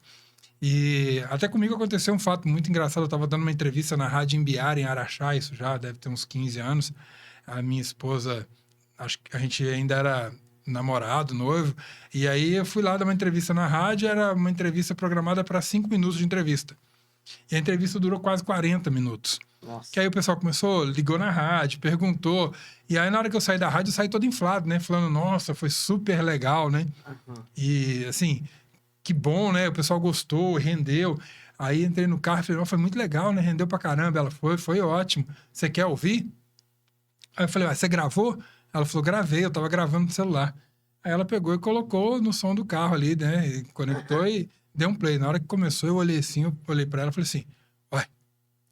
E até comigo aconteceu um fato muito engraçado. Eu estava dando uma entrevista na Rádio Imbiara, em Araxá, isso já deve ter uns 15 anos. A minha esposa, acho que a gente ainda era namorado, noivo. E aí eu fui lá dar uma entrevista na rádio, era uma entrevista programada para 5 minutos de entrevista. E a entrevista durou quase 40 minutos. Nossa. Que aí o pessoal começou, ligou na rádio, perguntou. E aí na hora que eu saí da rádio, eu saí todo inflado, né? Falando, nossa, foi super legal, né? Uhum. E assim, que bom, né? O pessoal gostou, rendeu. Aí entrei no carro e falei, foi muito legal, né? Rendeu pra caramba. Ela foi ótimo. Você quer ouvir? Aí eu falei, você gravou? Ela falou, gravei, eu tava gravando no celular. Aí ela pegou e colocou no som do carro ali, né? E conectou e deu um play. Na hora que começou, eu olhei assim, eu olhei pra ela e falei assim, ué,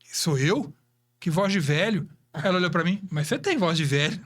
sou eu? Que voz de velho? Aí ela olhou pra mim, mas você tem voz de velho?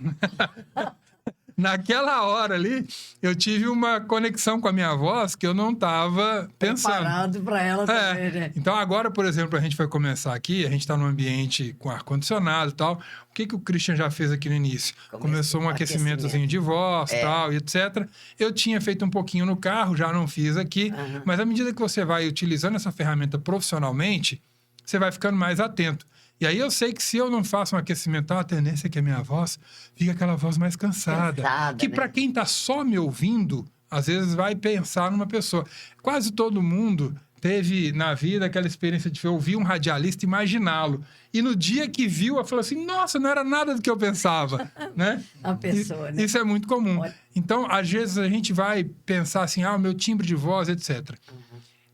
Naquela hora ali, eu tive uma conexão com a minha voz que eu não estava pensando. Preparado para ela também, né? Então, agora, por exemplo, a gente vai começar aqui, a gente está num ambiente com ar-condicionado e tal. O que o Christian já fez aqui no início? Começou um aquecimentozinho de voz, tal, e etc. Eu tinha feito um pouquinho no carro, já não fiz aqui. Mas à medida que você vai utilizando essa ferramenta profissionalmente, você vai ficando mais atento. E aí eu sei que se eu não faço um aquecimento, a tendência é que a minha voz fica aquela voz mais cansada. Que né? para quem está só me ouvindo, às vezes vai pensar numa pessoa. Quase todo mundo teve na vida aquela experiência de ouvir um radialista e imaginá-lo. E no dia que viu, ela falou assim, nossa, não era nada do que eu pensava. Né? A pessoa, né? Isso é muito comum. Então, às vezes, a gente vai pensar assim, o meu timbre de voz, etc.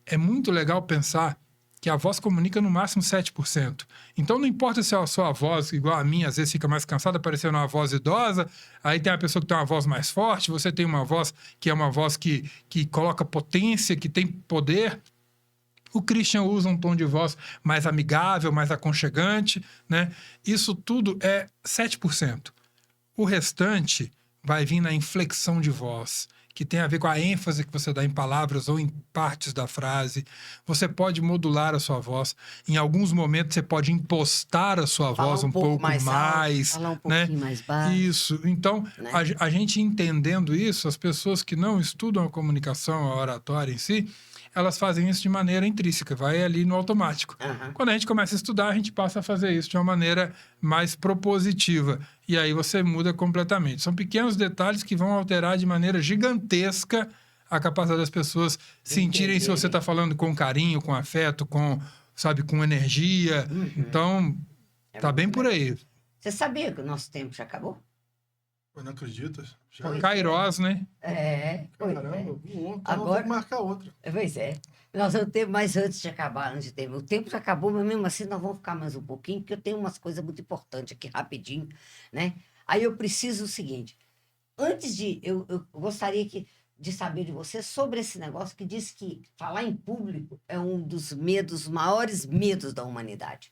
É muito legal pensar que a voz comunica no máximo 7%. Então, não importa se a sua voz, igual a minha, às vezes fica mais cansada, parecendo uma voz idosa, aí tem a pessoa que tem uma voz mais forte, você tem uma voz que é uma voz que coloca potência, que tem poder. O Christian usa um tom de voz mais amigável, mais aconchegante, né? Isso tudo é 7%. O restante vai vir na inflexão de voz, que tem a ver com a ênfase que você dá em palavras ou em partes da frase. Você pode modular a sua voz. Em alguns momentos, você pode impostar a sua voz um pouco mais. Falar um pouquinho mais baixo. Isso. Então, né? a gente entendendo isso, as pessoas que não estudam a comunicação, a oratória em si, elas fazem isso de maneira intrínseca, vai ali no automático. Quando a gente começa a estudar, a gente passa a fazer isso de uma maneira mais propositiva. E aí você muda completamente. São pequenos detalhes que vão alterar de maneira gigantesca a capacidade das pessoas sentirem se você está falando com carinho, com afeto, com energia. Então, tá bem por aí. Você sabia que o nosso tempo já acabou? Eu não acredito. Já. Kairos, né? Caramba, voou. Agora tem que marcar outra. Pois é. Nós vamos ter mais antes de acabar, antes de ter. O tempo já acabou, mas mesmo assim nós vamos ficar mais um pouquinho, porque eu tenho umas coisas muito importantes aqui, rapidinho, né? Aí eu preciso o seguinte. Antes de... Eu gostaria de saber de você sobre esse negócio que diz que falar em público é um dos maiores medos da humanidade.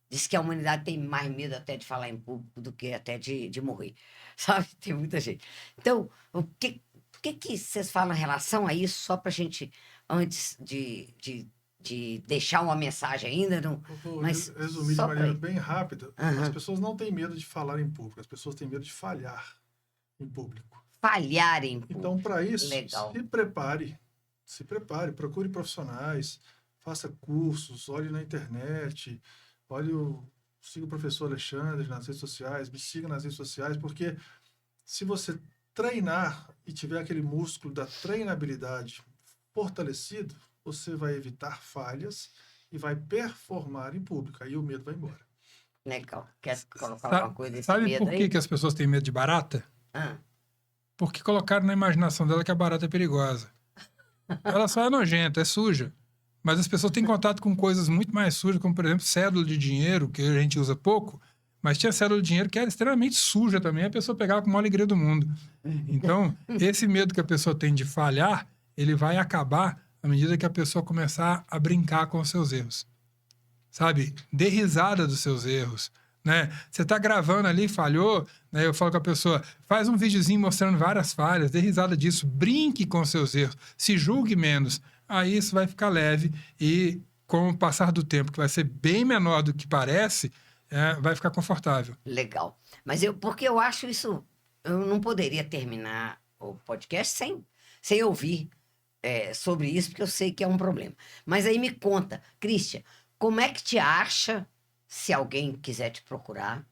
Diz que a humanidade tem mais medo até de falar em público do que até de morrer. Sabe? Tem muita gente. Então, o que vocês falam em relação a isso, só para a gente, antes de deixar uma mensagem ainda? Não, mas resumir de maneira bem rápida, as pessoas não têm medo de falar em público, as pessoas têm medo de falhar em público. Falhar em público. Então, para isso, legal. Se prepare, procure profissionais, faça cursos, olhe na internet, siga o professor Alexandre nas redes sociais, me siga nas redes sociais, porque se você treinar e tiver aquele músculo da treinabilidade fortalecido, você vai evitar falhas e vai performar em público. Aí o medo vai embora. Legal. Quer colocar alguma coisa desse Sabe medo por que as pessoas têm medo de barata? Porque colocaram na imaginação dela que a barata é perigosa. Ela só é nojenta, é suja. Mas as pessoas têm contato com coisas muito mais sujas, como, por exemplo, cédula de dinheiro, que a gente usa pouco, mas tinha cédula de dinheiro que era extremamente suja também, a pessoa pegava com a maior alegria do mundo. Então, esse medo que a pessoa tem de falhar, ele vai acabar à medida que a pessoa começar a brincar com os seus erros. sabe? Dê risada dos seus erros, né? Você tá gravando ali, falhou, né? Eu falo com a pessoa, faz um videozinho mostrando várias falhas, dê risada disso, brinque com seus erros, se julgue menos. Aí isso vai ficar leve e com o passar do tempo, que vai ser bem menor do que parece, vai ficar confortável. Legal. Mas porque eu acho isso, eu não poderia terminar o podcast sem ouvir sobre isso, porque eu sei que é um problema. Mas aí me conta, Christian, como é que te acha se alguém quiser te procurar?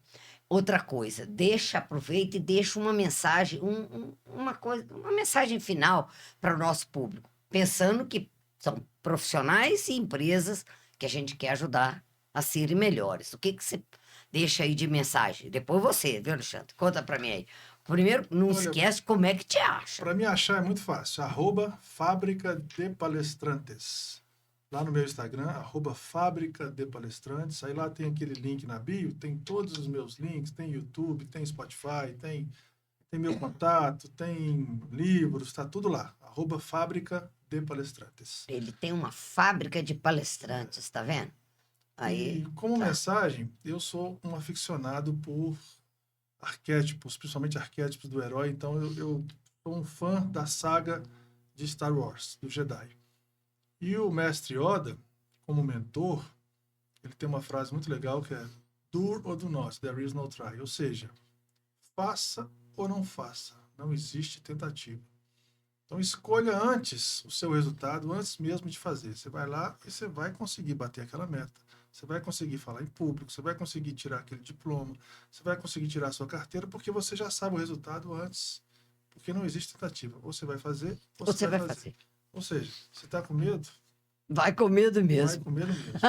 Outra coisa, aproveita e deixa uma mensagem, uma mensagem final para o nosso público, pensando que são profissionais e empresas que a gente quer ajudar a serem melhores. O que você deixa aí de mensagem? Depois você, viu, Alexandre? Conta para mim aí. Primeiro, não esquece como é que te acha. Para me achar é muito fácil. @Fábrica de Palestrantes. Lá no meu Instagram, @Fábrica de Palestrantes. Aí lá tem aquele link na bio, tem todos os meus links, tem YouTube, tem Spotify, tem meu contato, tem livros, tá tudo lá. @Fábrica de Palestrantes. Ele tem uma fábrica de palestrantes, tá vendo? Aí, E como mensagem, eu sou um aficionado por arquétipos, principalmente arquétipos do herói. Então eu sou um fã da saga de Star Wars, do Jedi. E o mestre Yoda, como mentor, ele tem uma frase muito legal que é do or do not, there is no try. Ou seja, faça ou não faça, não existe tentativa. Então escolha antes o seu resultado, antes mesmo de fazer. Você vai lá e você vai conseguir bater aquela meta. Você vai conseguir falar em público, você vai conseguir tirar aquele diploma, você vai conseguir tirar a sua carteira, porque você já sabe o resultado antes. Porque não existe tentativa. Ou você vai fazer, ou você vai fazer. Ou seja, você está com medo? Vai com medo mesmo. Vai com medo mesmo.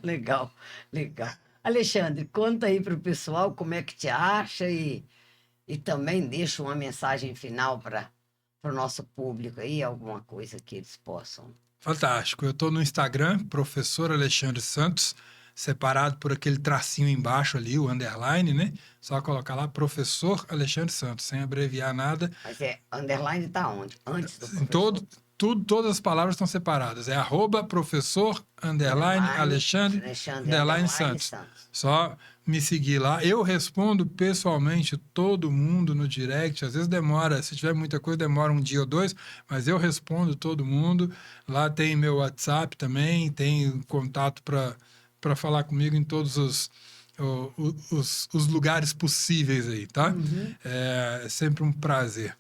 Legal, legal. Alexandre, conta aí para o pessoal como é que te acha e também deixa uma mensagem final para o nosso público aí, alguma coisa que eles possam. Fantástico. Eu estou no Instagram, Professor Alexandre Santos, separado por aquele tracinho embaixo ali, o underline, né? Só colocar lá, Professor Alexandre Santos, sem abreviar nada. Mas underline tá onde? Antes do professor? Todas as palavras estão separadas. É @professor Alexandre Santos. Só me seguir lá. Eu respondo pessoalmente todo mundo no direct. Às vezes demora, se tiver muita coisa, demora um dia ou dois, mas eu respondo todo mundo. Lá tem meu WhatsApp também, tem contato para falar comigo em todos os lugares possíveis aí, tá? Uhum. É sempre um prazer.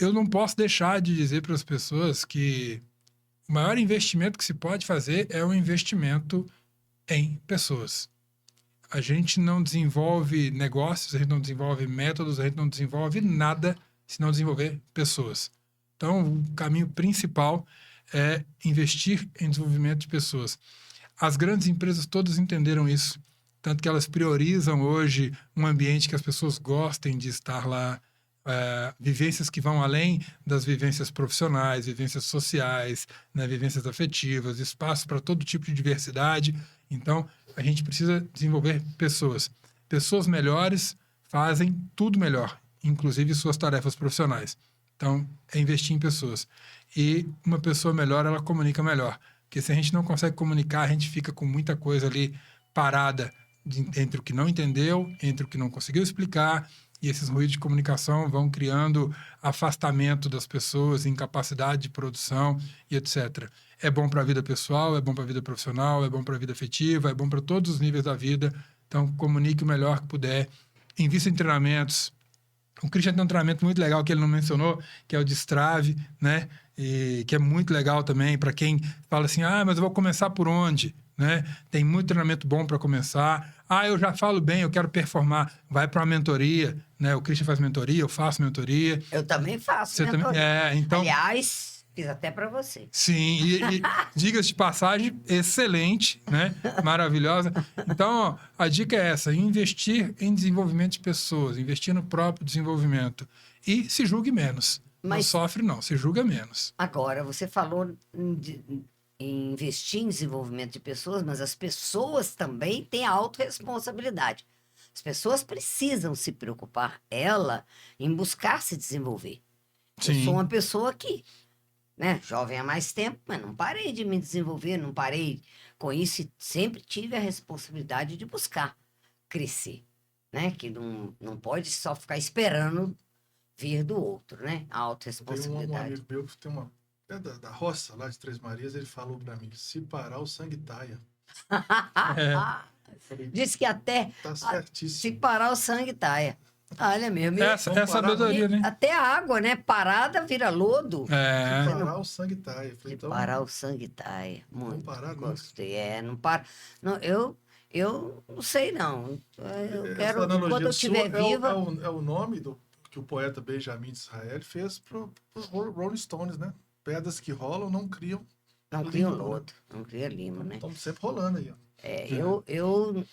Eu não posso deixar de dizer para as pessoas que o maior investimento que se pode fazer é o investimento em pessoas. A gente não desenvolve negócios, a gente não desenvolve métodos, a gente não desenvolve nada se não desenvolver pessoas. Então, o caminho principal é investir em desenvolvimento de pessoas. As grandes empresas todas entenderam isso, tanto que elas priorizam hoje um ambiente que as pessoas gostem de estar lá, vivências que vão além das vivências profissionais, vivências sociais, né, vivências afetivas, espaço para todo tipo de diversidade. Então, a gente precisa desenvolver pessoas. Pessoas melhores fazem tudo melhor, inclusive suas tarefas profissionais. Então, é investir em pessoas. E uma pessoa melhor, ela comunica melhor. Porque se a gente não consegue comunicar, a gente fica com muita coisa ali parada entre o que não entendeu, entre o que não conseguiu explicar, e esses ruídos de comunicação vão criando afastamento das pessoas, incapacidade de produção e etc. É bom para a vida pessoal, é bom para a vida profissional, é bom para a vida afetiva, é bom para todos os níveis da vida. Então, comunique o melhor que puder. Invista em treinamentos. O Christian tem um treinamento muito legal que ele não mencionou, que é o Destrave, né? E que é muito legal também para quem fala assim, mas eu vou começar por onde? Né? Tem muito treinamento bom para começar. Eu já falo bem, eu quero performar. Vai para uma mentoria, né? O Christian faz mentoria, eu faço mentoria. Eu também faço Você mentoria. Também, então... Aliás, fiz até para você. Sim, e diga-se de passagem, excelente, né? Maravilhosa. Então, a dica é essa, investir em desenvolvimento de pessoas, investir no próprio desenvolvimento. E se julgue menos. Não sofre, não, se julga menos. Agora, você falou em investir em desenvolvimento de pessoas, mas as pessoas também têm a autorresponsabilidade. As pessoas precisam se preocupar, em buscar se desenvolver. Sim. Eu sou uma pessoa que, né, jovem há mais tempo, mas não parei de me desenvolver, não parei com isso sempre tive a responsabilidade de buscar crescer, né? Que não pode só ficar esperando vir do outro, né? A Tem um autorresponsabilidade. amigo meu que tem uma... É da roça, lá de Três Marias, ele falou pra mim, se parar o sangue taia. Diz que até Tá se certíssimo. parar o sangue taia. Olha mesmo. Essa é a Vamos parar, sabedoria, né? Até a água, né? Parada vira lodo. É. Se parar o sangue taia. Eu falei, Se então, parar o sangue taia. Muito. parar nunca. Gostei. não para. Não, eu não sei, não. Eu essa quero, analogia quando eu sua estiver viva. é o nome que o poeta Benjamin Disraeli fez pro Rolling Stones, né? Pedras que rolam não criam. Não cria lima, né? lodo, não cria lima, né? Estamos sempre rolando aí, ó. Eu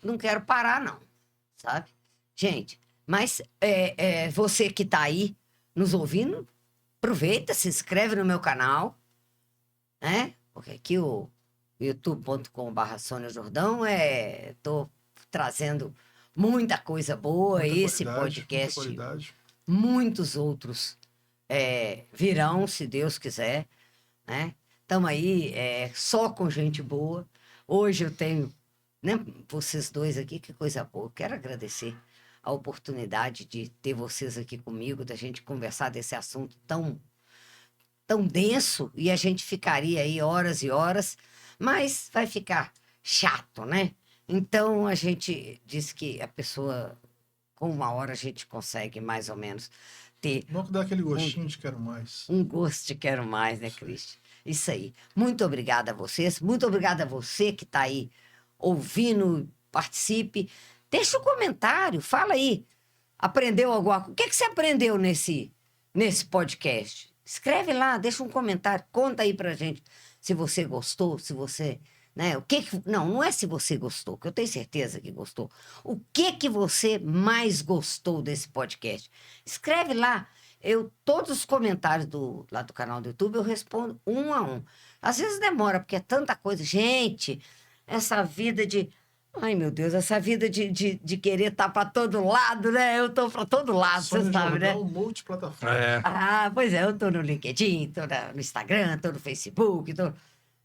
não quero parar, não, sabe? Gente, mas você que tá aí nos ouvindo, aproveita, se inscreve no meu canal, né? Porque aqui o youtube.com.br Sônia Jordão, tô trazendo muita coisa boa, Muita esse qualidade, podcast, muita qualidade. muitos outros virão, se Deus quiser, né? Estamos aí só com gente boa. Hoje eu tenho, né, vocês dois aqui, que coisa boa. Quero agradecer a oportunidade de ter vocês aqui comigo, da gente conversar desse assunto tão denso, e a gente ficaria aí horas e horas, mas vai ficar chato, né? Então a gente diz que a pessoa, com 1 hora, a gente consegue mais ou menos ter Não que dá aquele gostinho de quero mais. um gosto de quero mais, né, Cristian? Isso aí. Muito obrigada a vocês. Muito obrigada a você que está aí ouvindo, participe. Deixa um comentário, fala aí. Aprendeu alguma coisa? O que você aprendeu nesse podcast? Escreve lá, deixa um comentário, conta aí pra gente se você gostou, se você... Né, não é se você gostou, que eu tenho certeza que gostou. O que você mais gostou desse podcast? Escreve lá. Todos os comentários lá do canal do YouTube eu respondo 1 a 1. Às vezes demora, porque é tanta coisa. Gente, essa vida de... Ai, meu Deus, essa vida de querer estar para todo lado, né? Eu tô para todo lado, você Sônia sabe, né? Jordão, multiplataforma. É. Pois é, eu tô no LinkedIn, tô no Instagram, tô no Facebook, tô,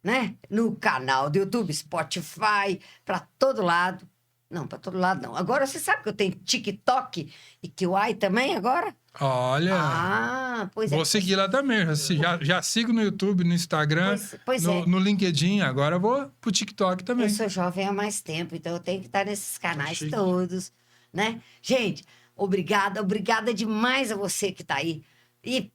né? No canal do YouTube, Spotify, para todo lado. Não, para todo lado não. Agora, você sabe que eu tenho TikTok e Kiwai também agora? Olha, Pois é. vou seguir lá também. Já sigo no YouTube, no Instagram, Pois é. no LinkedIn. Agora eu vou pro TikTok também. Eu sou jovem há mais tempo, então eu tenho que estar nesses canais Chique. todos, né? Gente, obrigada demais a você que está aí. E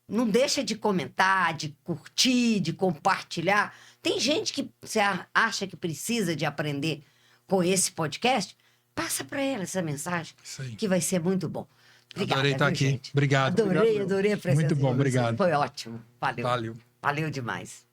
não deixa de comentar, de curtir, de compartilhar. Tem gente que você acha que precisa de aprender com esse podcast, passa para ela essa mensagem, Isso aí. que vai ser muito bom. Obrigada, Adorei estar viu, aqui. gente? Obrigado. Adorei a presença Muito bom, de vocês. obrigado. Foi ótimo. Valeu. Valeu. Valeu demais.